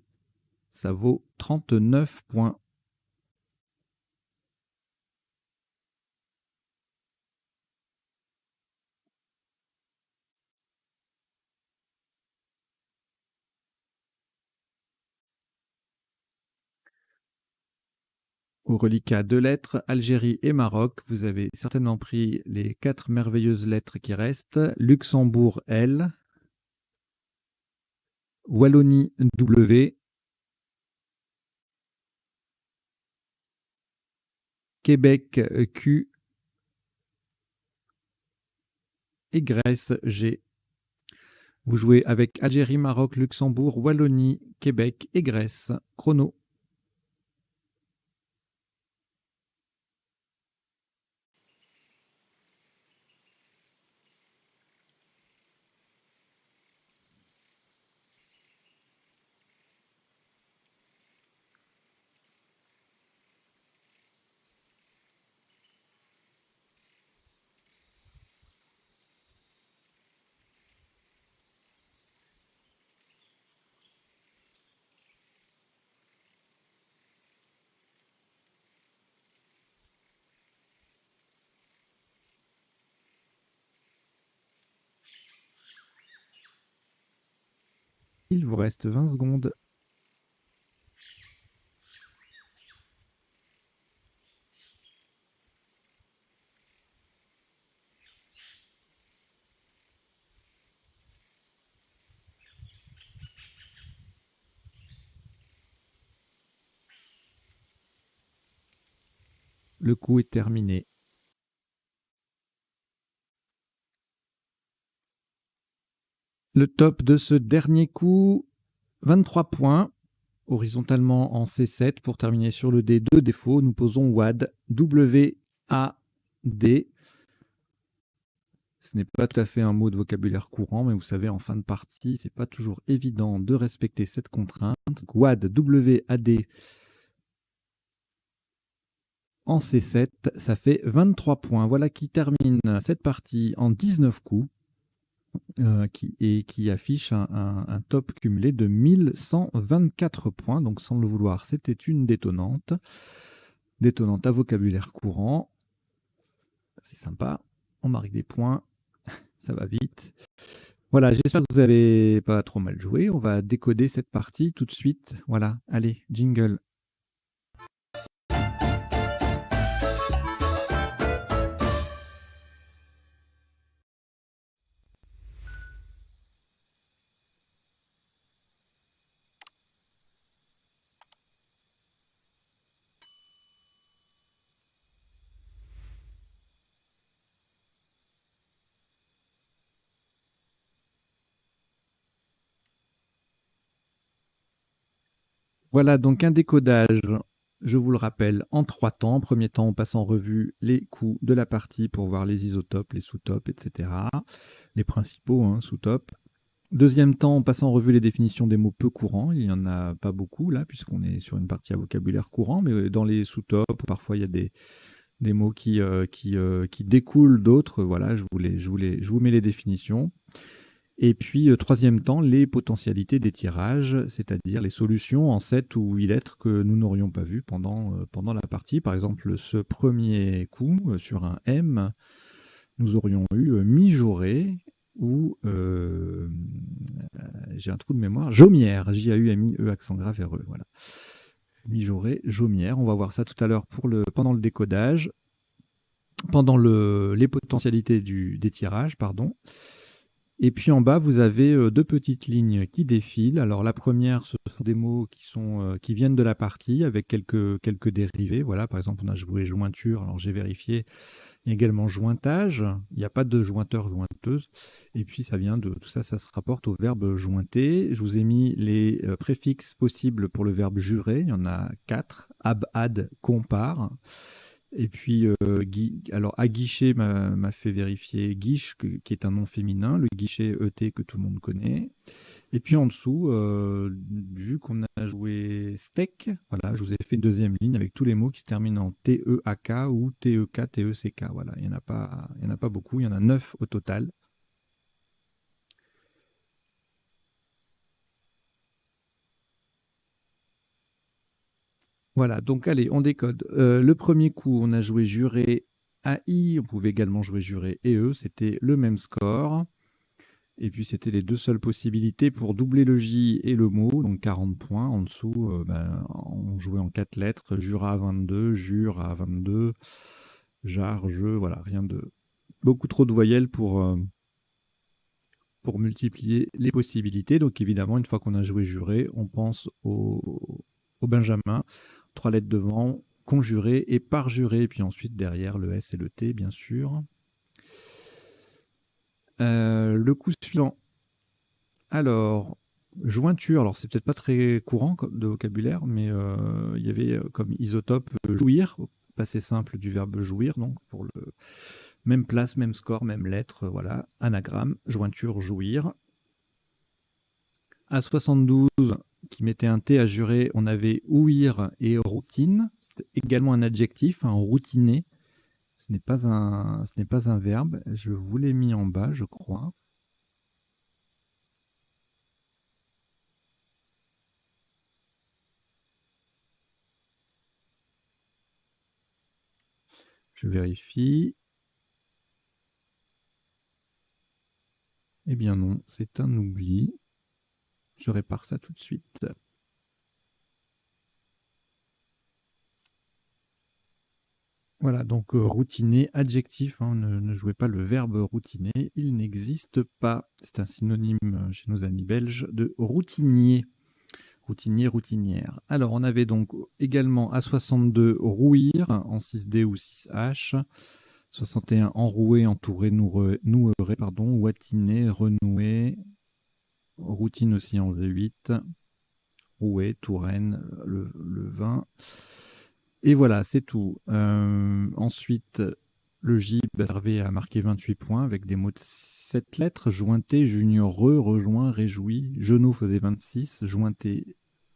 ça vaut 39 points. Au reliquat 2 lettres, Algérie et Maroc, vous avez certainement pris les 4 merveilleuses lettres qui restent. Luxembourg, L. Wallonie, W. Québec, Q. Et Grèce, G. Vous jouez avec Algérie, Maroc, Luxembourg, Wallonie, Québec et Grèce. Chrono. Il vous reste 20 secondes. Le coup est terminé. Le top de ce dernier coup, 23 points, horizontalement en C7 pour terminer sur le D. 2 défauts, nous posons WAD, W-A-D. Ce n'est pas tout à fait un mot de vocabulaire courant, mais vous savez, en fin de partie, c'est pas toujours évident de respecter cette contrainte. Donc, WAD, W-A-D en C7, ça fait 23 points. Voilà qui termine cette partie en 19 coups. Qui affiche un top cumulé de 1124 points. Donc, sans le vouloir, c'était une détonnante. Détonnante à vocabulaire courant. C'est sympa. On marque des points. Ça va vite. Voilà, j'espère que vous n'avez pas trop mal joué. On va décoder cette partie tout de suite. Voilà, allez, jingle. Voilà donc un décodage, je vous le rappelle, en 3 temps. Premier temps, on passe en revue les coups de la partie pour voir les isotopes, les sous-topes, etc. Les principaux sous-topes. Deuxième temps, on passe en revue les définitions des mots peu courants. Il n'y en a pas beaucoup là, puisqu'on est sur une partie à vocabulaire courant, mais dans les sous-topes, parfois il y a des mots qui découlent d'autres. Voilà, je vous mets les définitions. Et puis, troisième temps, les potentialités des tirages, c'est-à-dire les solutions en 7 ou 8 lettres que nous n'aurions pas vues pendant la partie. Par exemple, ce premier coup, sur un M, nous aurions eu mijauré ou, j'ai un trou de mémoire, jaumière, J-A-U-M-I-E, accent grave R-E, voilà. Mijauré, jaumière, on va voir ça tout à l'heure pendant le décodage, pendant les potentialités des tirages, pardon. Et puis en bas, vous avez deux petites lignes qui défilent. Alors la première, ce sont des mots qui viennent de la partie avec quelques dérivés. Voilà, par exemple, on a joué jointure, alors j'ai vérifié. Il y a également jointage, il n'y a pas de jointeur, jointeuse. Et puis ça vient de tout ça, ça se rapporte au verbe jointer. Je vous ai mis les préfixes possibles pour le verbe jurer. Il y en a 4. Ab, ad, compare. Et puis, alors aguicher m'a fait vérifier guiche, qui est un nom féminin, le guichet ET que tout le monde connaît. Et puis en dessous, vu qu'on a joué steak, voilà, je vous ai fait une deuxième ligne avec tous les mots qui se terminent en TEAK ou TEK, TECK. Voilà, il n'y en a pas beaucoup, il y en a 9 au total. Voilà, donc allez, on décode. Le premier coup, on a joué juré AI, on pouvait également jouer juré EE, c'était le même score. Et puis c'était les deux seules possibilités pour doubler le J et le mot, donc 40 points. En dessous, on jouait en 4 lettres, jura à 22, jure à 22, jar, je, voilà, rien de... Beaucoup trop de voyelles pour multiplier les possibilités. Donc évidemment, une fois qu'on a joué juré, on pense au Benjamin, 3 lettres devant, conjuré et parjuré, et puis ensuite derrière le S et le T, bien sûr. Le coup suivant. Alors, jointure, alors c'est peut-être pas très courant de vocabulaire, mais il y avait comme isotope jouir, au passé simple du verbe jouir, donc pour le même place, même score, même lettre, voilà, anagramme, jointure, jouir. À 72, qui mettait un T à jurer, on avait ouïr et routine, c'est également un adjectif, routiné. Ce n'est pas un verbe, je vous l'ai mis en bas, je crois. Je vérifie. Eh bien non, c'est un oubli. Je répare ça tout de suite. Voilà, donc routiner, adjectif, ne jouez pas le verbe routiner, il n'existe pas. C'est un synonyme chez nos amis belges de routinier. Routinier, routinière. Alors on avait donc également à 62 rouir en 6D ou 6H. 61 enroué, entouré, noueré, pardon, ouatiné, renoué. Routine aussi en V8. Roué, Touraine, le 20. Et voilà, c'est tout. Ensuite, le J servait à marquer 28 points avec des mots de 7 lettres. Jointé, junior, rejoint, réjoui. Genou faisait 26. Jointé,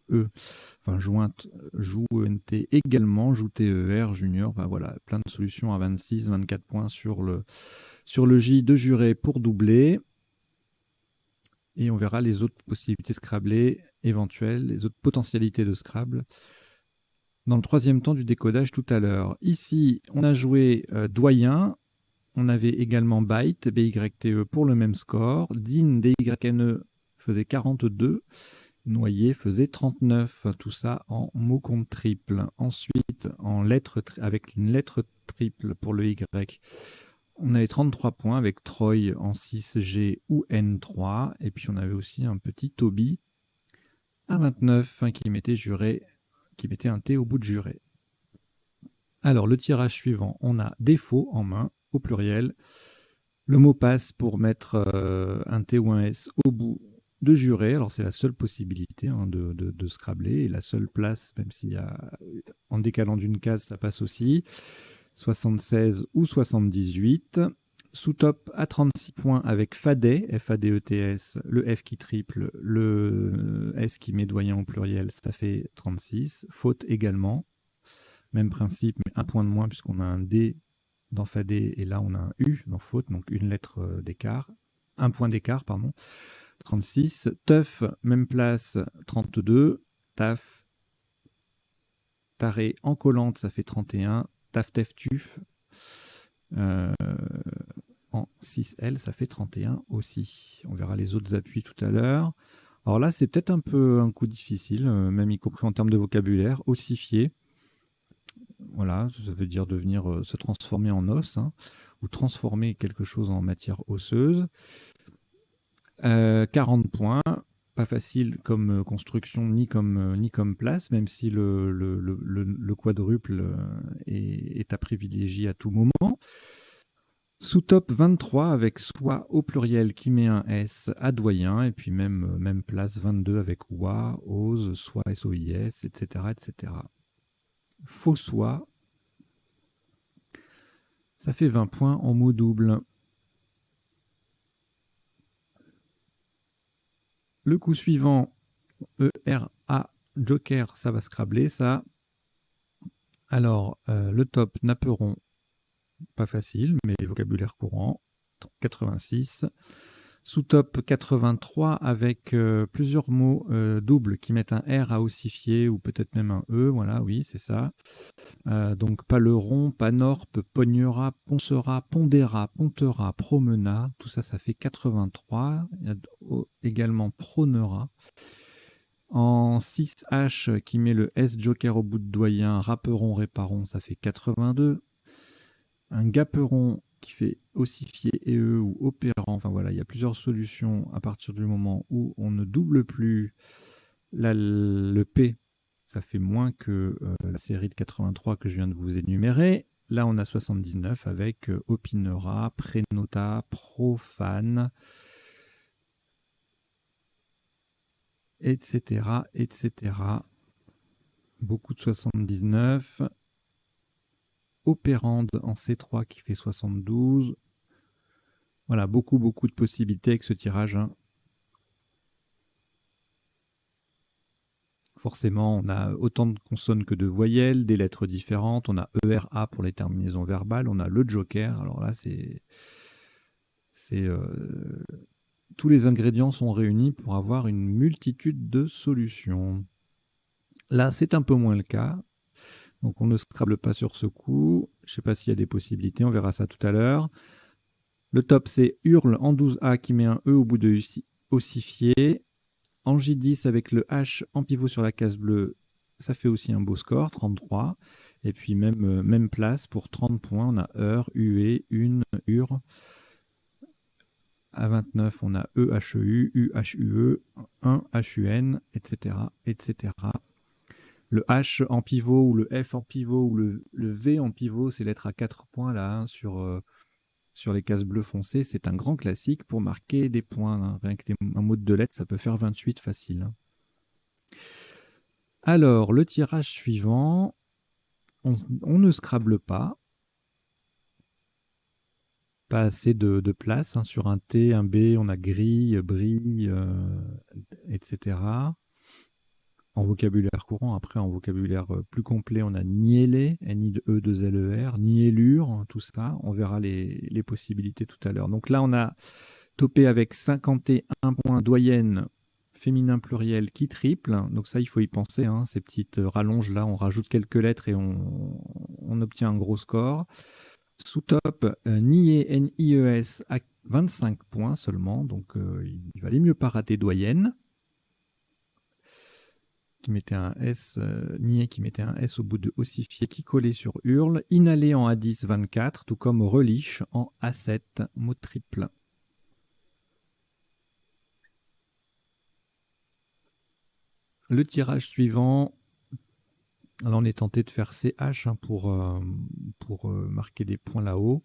enfin jointe, jouenté également. Jouté, ER, junior. Enfin, voilà, plein de solutions à 26, 24 points sur le J de juré pour doubler. Et on verra les autres possibilités Scrabble éventuelles, les autres potentialités de Scrabble dans le troisième temps du décodage tout à l'heure. Ici, on a joué doyen, on avait également byte, B-Y-T-E pour le même score, din, D-Y-N-E faisait 42, noyer faisait 39, tout ça en mot compte triple. Ensuite, avec une lettre triple pour le Y, on avait 33 points avec Troy en 6G ou N3, et puis on avait aussi un petit Toby à 29 qui mettait un T au bout de juré. Alors, le tirage suivant, on a défaut en main, au pluriel. Le mot passe pour mettre un T ou un S au bout de juré. Alors, c'est la seule possibilité de Scrabble et la seule place, même s'il y a en décalant d'une case, ça passe aussi. 76 ou 78. Sous-top à 36 points avec Fadet, F-A-D-E-T-S, le F qui triple, le S qui met doyen au pluriel, ça fait 36. Faute également. Même principe, mais un point de moins puisqu'on a un D dans Fadé et là on a un U dans faute, donc une lettre d'écart. un point d'écart, pardon. 36. Teuf, même place, 32. Taf, taré en collante, ça fait 31. Taf, tef, tuf, en 6L, ça fait 31 aussi. On verra les autres appuis tout à l'heure. Alors là, c'est peut-être un peu un coup difficile, même y compris en termes de vocabulaire. Ossifier, voilà, ça veut dire devenir, se transformer en os, hein, ou transformer quelque chose en matière osseuse. 40 points, pas facile comme construction ni comme place, même si le quadruple est à privilégier à tout moment. Sous top 23 avec soit au pluriel qui met un S à doyen, et puis même place 22 avec OIA, OSE, soit SOIS, etc. etc. Faux soit, ça fait 20 points en mot double. Le coup suivant, ERA, Joker, ça va scrabler ça. Alors, le top, napperon, pas facile, mais vocabulaire courant, 86. Sous-top 83 avec plusieurs mots doubles qui mettent un R à ossifier ou peut-être même un E, voilà, oui, c'est ça. Donc paleron, panorpe, pognera, poncera, pondéra, pontera, promena, tout ça, ça fait 83. Il y a également pronera. En 6H qui met le S joker au bout de doyen, rapperon, réparon, ça fait 82. Un gaperon qui fait ossifier EE ou opérant, enfin voilà, il y a plusieurs solutions à partir du moment où on ne double plus le P, ça fait moins que la série de 83 que je viens de vous énumérer. Là, on a 79 avec opinera, prénota, profane, etc., etc. Beaucoup de 79. Opérande en C3 qui fait 72. Voilà, beaucoup de possibilités avec ce tirage, hein. Forcément, on a autant de consonnes que de voyelles, des lettres différentes. On a ERA pour les terminaisons verbales. On a le joker. Alors là, tous les ingrédients sont réunis pour avoir une multitude de solutions. Là, c'est un peu moins le cas. Donc, on ne scrable pas sur ce coup. Je ne sais pas s'il y a des possibilités. On verra ça tout à l'heure. Le top, c'est hurle en 12A qui met un E au bout de ossifié. En J10 avec le H en pivot sur la case bleue, ça fait aussi un beau score, 33. Et puis même place pour 30 points, on a heure, UE, une, ur. À 29, on a EHEU, UHUE, 1, HUN, etc., etc. Le H en pivot ou le F en pivot ou le V en pivot, c'est l'être à 4 points là, hein, sur les cases bleues foncées. C'est un grand classique pour marquer des points, hein. Rien que un mot de 2 lettres, ça peut faire 28 facile, hein. Alors, le tirage suivant, on ne scrable pas. Pas assez de place, hein. Sur un T, un B, on a gris, bris, etc. En vocabulaire courant, après en vocabulaire plus complet, on a niellé, N-I-E-2-L-E-R, niellure, hein, tout ça. On verra les possibilités tout à l'heure. Donc là, on a topé avec 51 points doyenne, féminin pluriel qui triple. Donc ça, il faut y penser, hein, ces petites rallonges là, on rajoute quelques lettres et on obtient un gros score. Sous top, nier, N-I-E-S, à 25 points seulement, donc il valait mieux pas rater doyenne. Qui mettait un S, nier qui mettait un S au bout de ossifié, qui collait sur hurle. Inhaler en A10, 24, tout comme reliche en A7, mot triple. Le tirage suivant, alors on est tenté de faire CH, hein, pour marquer des points là-haut.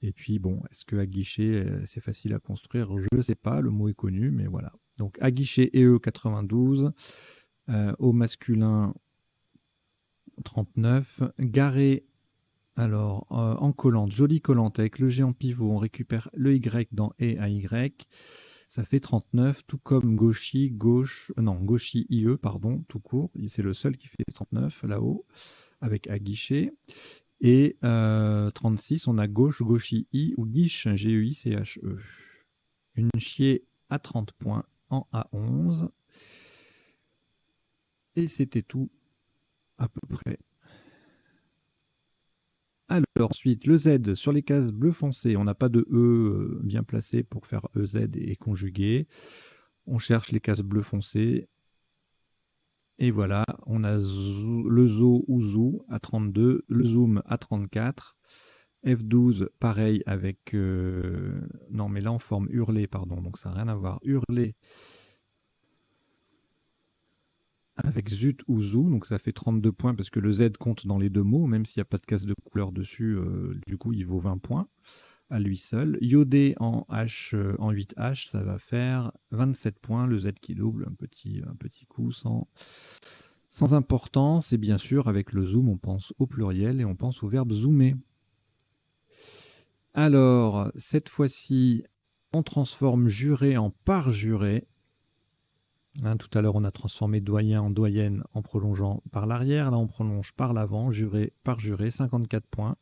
Et puis bon, est-ce que à guichet, c'est facile à construire? Je ne sais pas, le mot est connu, mais voilà. Donc à guichet EE 92, au masculin 39, garé, alors en collante, jolie collante avec le G en pivot, on récupère le Y dans E à Y. Ça fait 39, tout comme gauchi, gauchi IE, pardon, tout court. C'est le seul qui fait 39 là-haut, avec à guichet. Et 36, on a gauche, gauchi I ou guiche, G-E-I-C-H-E. une chier à 30 points en A11. Et c'était tout à peu près. Alors ensuite, le Z sur les cases bleu foncé, on n'a pas de E bien placé pour faire EZ et conjuguer. On cherche les cases bleu foncé. Et voilà, on a le zo ou zou à 32, le zoom à 34. F12, pareil avec... non, mais là, en forme hurlée, pardon, donc ça n'a rien à voir. Hurlée avec zut ou zou, donc ça fait 32 points parce que le Z compte dans les deux mots, même s'il n'y a pas de case de couleur dessus, du coup, il vaut 20 points à lui seul. Iodé en H, en 8H, ça va faire 27 points, le Z qui double, un petit coup sans importance. Et bien sûr, avec le zoom, on pense au pluriel et on pense au verbe zoomer. Alors, cette fois-ci, on transforme juré en parjuré. Hein, tout à l'heure, on a transformé doyen en doyenne en prolongeant par l'arrière. Là, on prolonge par l'avant, juré, parjuré, 54 points.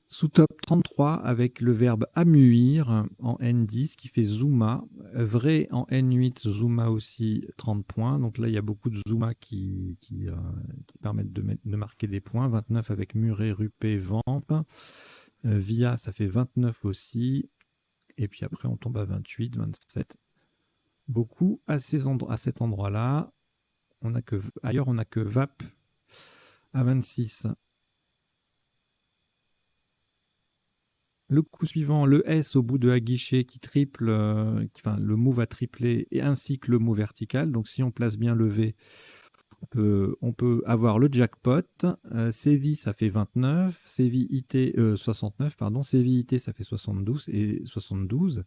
Sous-top 33 avec le verbe amuir en N10 qui fait zooma. Vrai en N8, zooma aussi 30 points. Donc là, il y a beaucoup de zooma qui permettent de marquer des points. 29 avec muret, rupé, vamp. Via, ça fait 29 aussi. Et puis après, on tombe à 28, 27. Beaucoup à cet endroit-là. Ailleurs, on n'a que VAP à 26. Le coup suivant, le S au bout de aguiché qui triple, enfin le mot va tripler, et ainsi que le mot vertical. Donc si on place bien le V, on peut avoir le jackpot. CV ça fait 29, CVIT 69, pardon, CVIT ça fait 72 et 72.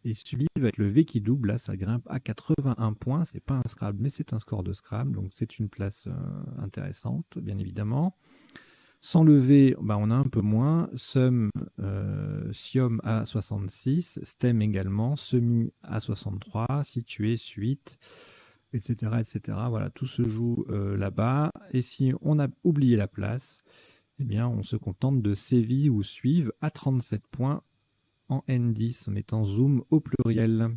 Et celui avec le V qui double, là ça grimpe à 81 points. C'est pas un Scrabble, mais c'est un score de Scrabble, donc c'est une place intéressante, bien évidemment. Sans le V, on a un peu moins. Sum, Sium à 66, Stem également, Semi à 63, Situé, Suite, etc. etc. Voilà, tout se joue là-bas. Et si on a oublié la place, eh bien, on se contente de Sévi ou Suive à 37 points en N10, mettant zoom au pluriel.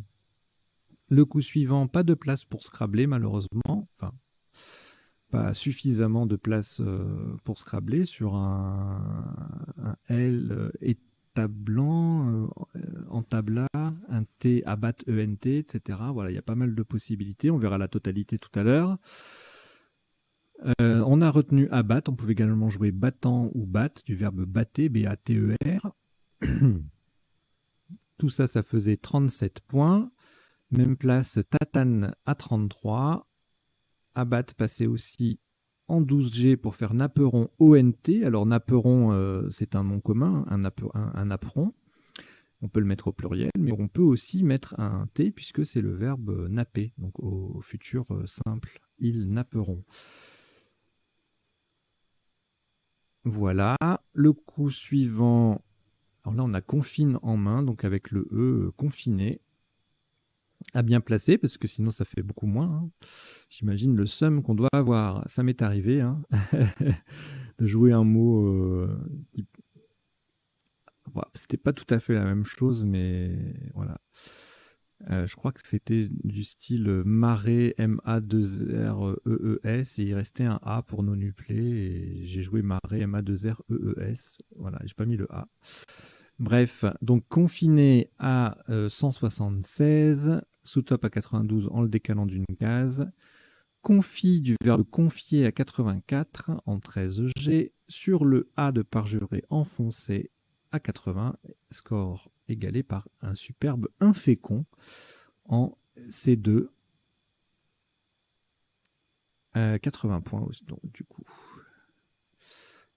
Le coup suivant, pas de place pour Scrabbler, malheureusement. Enfin, pas suffisamment de place pour Scrabbler sur un L établant, entabla, un T abat ENT, etc. Voilà, il y a pas mal de possibilités. On verra la totalité tout à l'heure. On a retenu abat. On pouvait également jouer battant ou bat, du verbe batter, B-A-T-E-R. Tout ça, ça faisait 37 points. Même place, tatane à 33. Abat passait aussi en 12G pour faire napperon ONT. Alors napperon, c'est un nom commun, un napperon. On peut le mettre au pluriel, mais on peut aussi mettre un T puisque c'est le verbe napper, donc au futur simple. Ils napperont. Voilà. Le coup suivant, alors là on a confine en main, donc avec le E, confiné. À bien placer, parce que sinon ça fait beaucoup moins. Hein. J'imagine le seum qu'on doit avoir. Ça m'est arrivé hein, de jouer un mot qui... Voilà, c'était pas tout à fait la même chose, mais voilà. Je crois que c'était du style marée, M-A-2-R-E-E-S, et il restait un A pour non-nuplé, et j'ai joué marée, M-A-2-R-E-E-S. Voilà, j'ai pas mis le A. Bref, donc confiné à 176, sous-top à 92 en le décalant d'une case, confit du verbe confier à 84 en 13G, sur le A de parjuré enfoncé à 80, score égalé par un superbe infécond en C2, 80 points donc, du coup.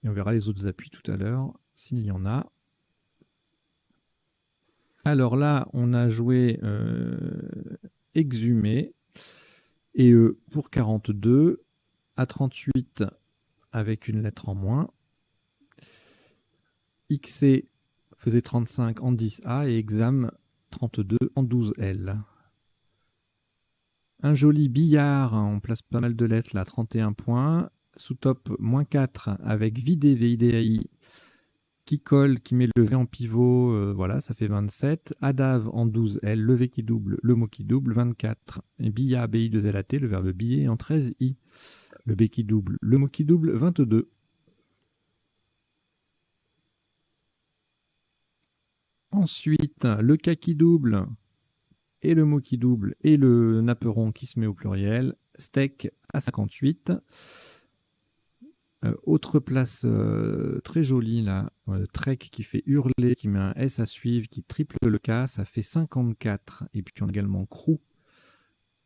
Et on verra les autres appuis tout à l'heure, s'il y en a. Alors là, on a joué exhumé, et pour 42, à 38 avec une lettre en moins. XC faisait 35 en 10A et exam 32 en 12L. Un joli billard, on place pas mal de lettres là, 31 points. Sous-top, moins 4 avec vidé, VIDAI, qui colle, qui met le V en pivot, voilà, ça fait 27. Adave en 12L, le V qui double, le mot qui double, 24. Et billa, BI2LAT, le verbe biller en 13I. Le B qui double, le mot qui double, 22. Ensuite, le K qui double, et le mot qui double, et le napperon qui se met au pluriel, steak à 58. Autre place très jolie là, trek qui fait hurler, qui met un S à suivre, qui triple le K, ça fait 54. Et puis on a également crew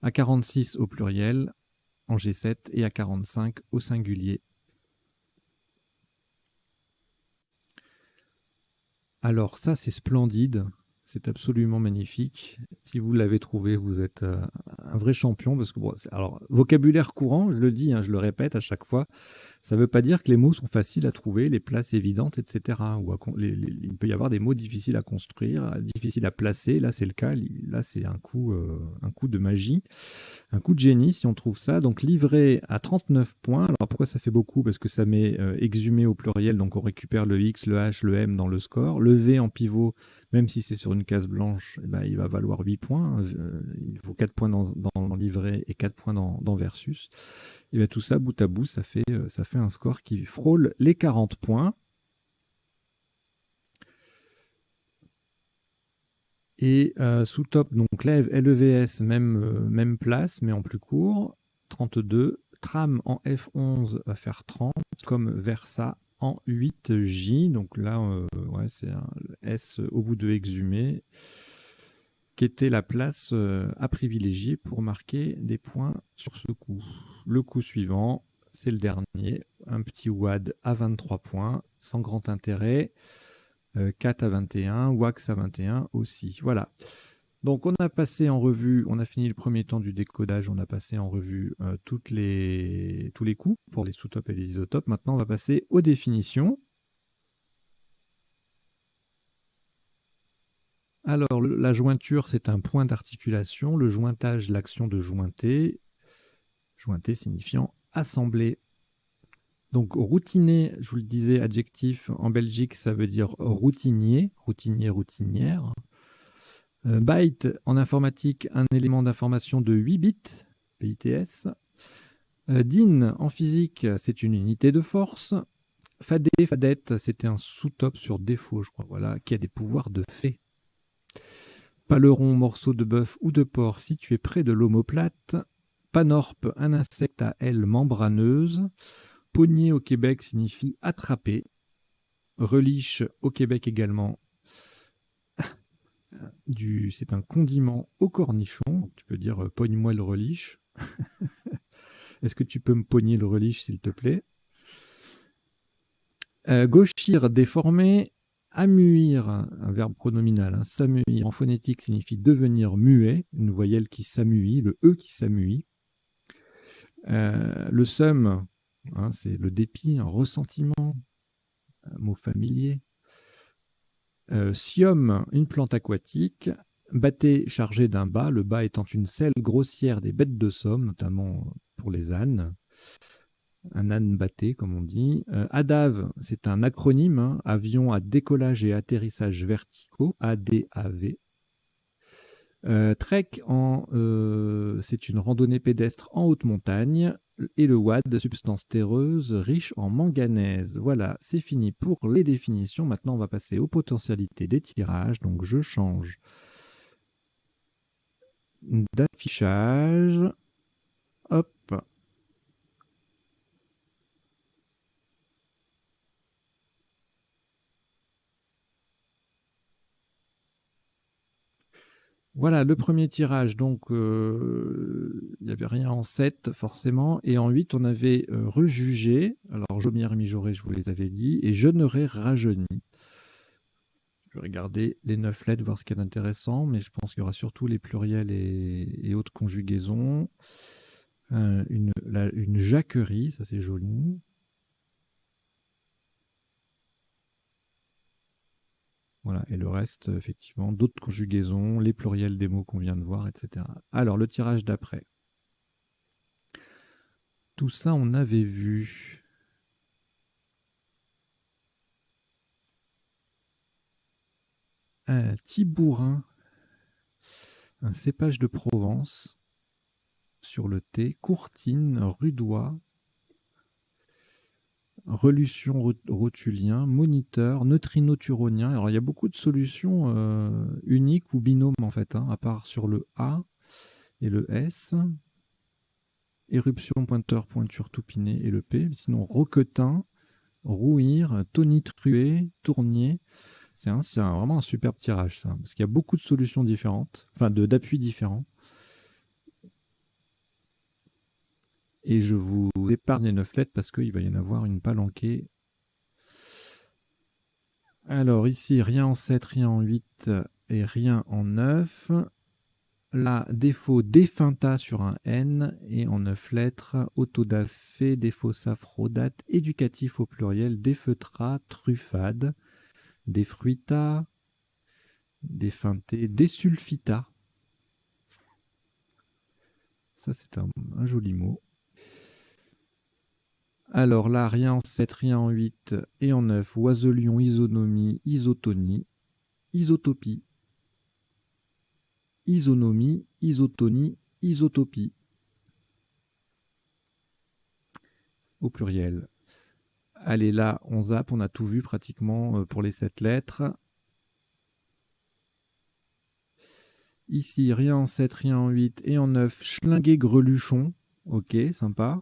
à 46 au pluriel, en G7, et à 45 au singulier. Alors ça c'est splendide, c'est absolument magnifique. Si vous l'avez trouvé, vous êtes un vrai champion, parce que bon, alors vocabulaire courant, je le dis, hein, je le répète à chaque fois. Ça ne veut pas dire que les mots sont faciles à trouver, les places évidentes, etc. Ou il peut y avoir des mots difficiles à construire, difficiles à placer. Là, c'est le cas. Là, c'est un coup de magie, un coup de génie si on trouve ça. Donc, livré à 39 points. Alors, pourquoi ça fait beaucoup? Parce que ça met exhumé au pluriel. Donc, on récupère le X, le H, le M dans le score. Le V en pivot, même si c'est sur une case blanche, eh ben, il va valoir 8 points. Il faut 4 points dans livret et 4 points dans versus. Et bien tout ça, bout à bout, ça fait un score qui frôle les 40 points. Et sous top, donc lève, LEVS, même place, mais en plus court, 32. Tram en F11 va faire 30, comme Versa en 8J. Donc là, ouais, c'est un S au bout de exhumé, qui était la place à privilégier pour marquer des points sur ce coup. Le coup suivant, c'est le dernier, un petit WAD à 23 points, sans grand intérêt, 4 à 21, WAX à 21 aussi. Voilà. Donc on a passé en revue, on a fini le premier temps du décodage, on a passé en revue tous les coups pour les sous-tops et les isotopes. Maintenant on va passer aux définitions. Alors la jointure, c'est un point d'articulation, le jointage, l'action de jointer. Jointer signifiant assembler. Donc routinier, je vous le disais, adjectif en Belgique, ça veut dire routinier, routinier, routinière. Byte en informatique, un élément d'information de 8 bits, BITS. DIN en physique, c'est une unité de force. Fadé, fadette, c'était un sous-top sur défaut, je crois, voilà, qui a des pouvoirs de fait. Paleron, morceau de bœuf ou de porc situé près de l'omoplate. Panorpe, un insecte à ailes membraneuses. Pogner au Québec signifie attraper. Reliche au Québec également. C'est un condiment au cornichon. Tu peux dire pogne-moi le reliche. Est-ce que tu peux me pogner le reliche, s'il te plaît? Gauchir, déformé. Amuir, un verbe pronominal. Hein, s'amuir en phonétique signifie devenir muet. Une voyelle qui s'amuit, le E qui s'amuit. Le seum, hein, c'est le dépit, un ressentiment. Un mot familier. Sium, une plante aquatique. Bâté, chargé d'un bât, le bât étant une selle grossière des bêtes de somme, notamment pour les ânes. Un âne bâté, comme on dit. ADAV, c'est un acronyme, hein, avion à décollage et atterrissage verticaux, ADAV. Trek, c'est une randonnée pédestre en haute montagne. Et le WAD, substance terreuse riche en manganèse. Voilà, c'est fini pour les définitions. Maintenant, on va passer aux potentialités des tirages. Donc, je change d'affichage. Hop. Voilà, le premier tirage, donc il n'y avait rien en 7 forcément, et en 8 on avait rejugé, alors Jomière et Mijoret je vous les avais dit, et Jeûneret rajeuni. Je vais regarder les 9 lettres, voir ce qu'il y a d'intéressant, mais je pense qu'il y aura surtout les pluriels et autres conjugaisons. Une jacquerie, ça c'est joli. Voilà, et le reste, effectivement, d'autres conjugaisons, les pluriels des mots qu'on vient de voir, etc. Alors, le tirage d'après. Tout ça, on avait vu. Tibourin, un cépage de Provence sur le thé. Courtine, rudois, relution rotulien, moniteur, neutrino turonien. Alors il y a beaucoup de solutions uniques ou binômes en fait, à part sur le A et le S. Éruption, pointeur, pointure, toupinet et le P. Sinon roquetin, rouir, tonitrué, tournier. C'est vraiment un superbe tirage ça, parce qu'il y a beaucoup de solutions différentes, enfin d'appuis différents. Et je vous épargne les 9 lettres parce qu'il va y en avoir une palanquée. Alors ici, rien en 7, rien en 8 et rien en 9. Là, défaut défunta sur un N et en 9 lettres, autodafé, défaussa, fraudate, éducatif au pluriel, défeutra, truffade, défruita, défunté, désulfita. Ça, c'est un joli mot. Alors là, rien en 7, rien en 8 et en 9, oiselion, isonomie, isotonie, isotopie, isonomie, isotonie, isotopie. Au pluriel. Allez, là, on zappe, on a tout vu pratiquement pour les 7 lettres. Ici, rien en 7, rien en 8 et en 9, schlinguer greluchon. Ok, sympa.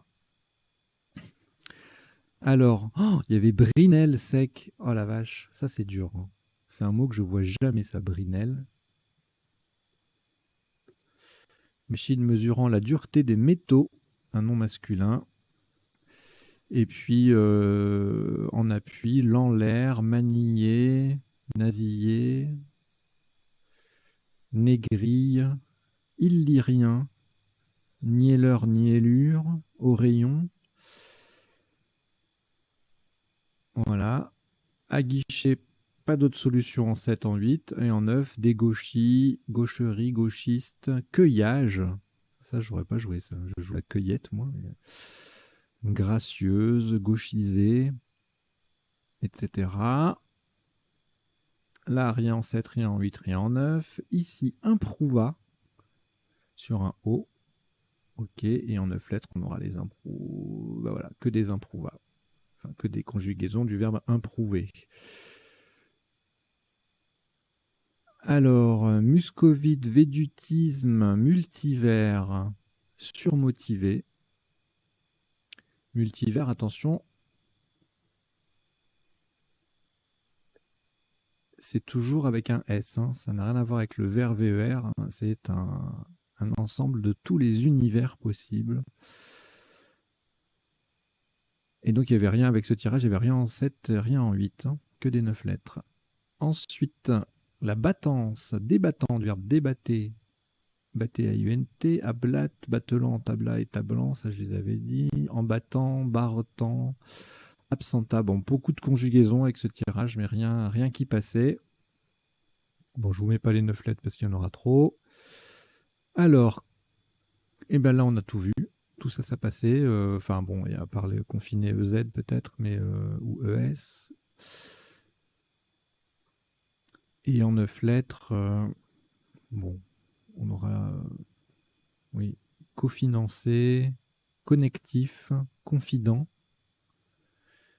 Alors, il y avait brinelle sec. Oh la vache, ça c'est dur. C'est un mot que je vois jamais, ça, brinelle. Machine mesurant la dureté des métaux, un nom masculin. Et puis, en appui, l'enlair, maniller, nasiller, négrille, illyrien, nielleur, niellure, au rayon. Voilà. Aguicher, pas d'autre solution en 7, en 8. Et en 9, dégauchis, gaucherie, gauchiste, cueillage. Ça, je n'aurais pas joué ça. Je joue la cueillette, moi. Mais... gracieuse, gauchisée, etc. Là, rien en 7, rien en 8, rien en 9. Ici, improuva sur un O. Ok, et en 9 lettres, on aura les improu... bah voilà, que des improuvas. Enfin, que des conjugaisons du verbe improuver. Alors, muscovite, védutisme, multivers, surmotivé. Multivers, attention, c'est toujours avec un S, ça n'a rien à voir avec le verbe VER, c'est un ensemble de tous les univers possibles. Et donc il n'y avait rien avec ce tirage, il n'y avait rien en 7, rien en 8, que des 9 lettres. Ensuite, la battance, débattant, du verbe débatté, batté A-U-N-T, ablat, battelant, tabla et tablant, ça je les avais dit, en battant, barretant, absenta. Bon, beaucoup de conjugaisons avec ce tirage, mais rien qui passait. Bon, je vous mets pas les 9 lettres parce qu'il y en aura trop. Alors, et ben là on a tout vu. Tout ça, ça passait. Enfin bon, il y a à part les confinés EZ peut-être, mais ou ES. Et en 9 lettres, bon, on aura, oui, cofinancé, connectif, confident,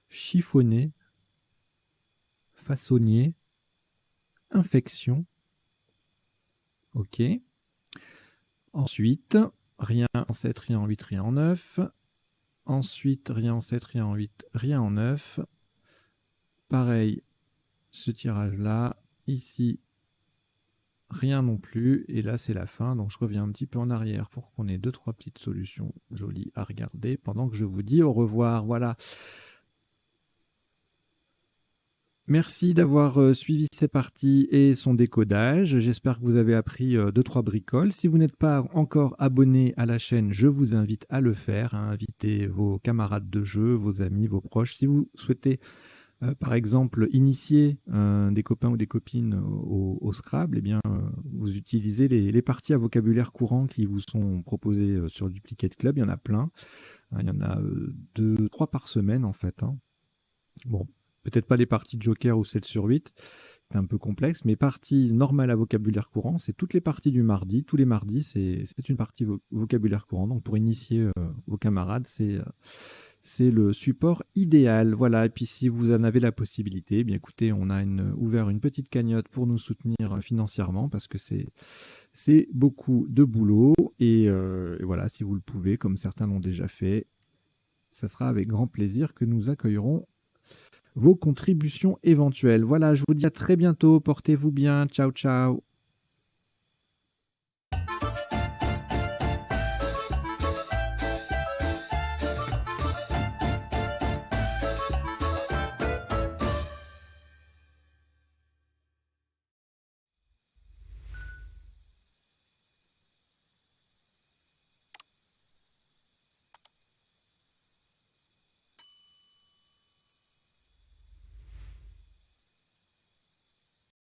chiffonné, façonnier, infection. Ok. Ensuite, rien en 7, rien en 8, rien en 9. Ensuite, rien en 7, rien en 8, rien en 9. Pareil, ce tirage-là. Ici, rien non plus. Et là, c'est la fin. Donc, je reviens un petit peu en arrière pour qu'on ait 2-3 petites solutions jolies à regarder pendant que je vous dis au revoir. Voilà. Merci d'avoir suivi ces parties et son décodage. J'espère que vous avez appris 2-3 bricoles. Si vous n'êtes pas encore abonné à la chaîne, je vous invite à le faire. Invitez vos camarades de jeu, vos amis, vos proches. Si vous souhaitez, par exemple, initier des copains ou des copines au Scrabble, eh bien, vous utilisez les parties à vocabulaire courant qui vous sont proposées sur Duplicate Club. Il y en a plein. Il y en a 2-3 par semaine, en fait. Bon. Peut-être pas les parties de Joker ou 7/8, c'est un peu complexe, mais partie normale à vocabulaire courant, c'est toutes les parties du mardi. Tous les mardis, c'est une partie vocabulaire courant. Donc pour initier vos camarades, c'est le support idéal. Voilà. Et puis si vous en avez la possibilité, eh bien écoutez, on a ouvert une petite cagnotte pour nous soutenir financièrement parce que c'est beaucoup de boulot. Et voilà, si vous le pouvez, comme certains l'ont déjà fait, ça sera avec grand plaisir que nous accueillerons vos contributions éventuelles. Voilà, je vous dis à très bientôt. Portez-vous bien. Ciao, ciao.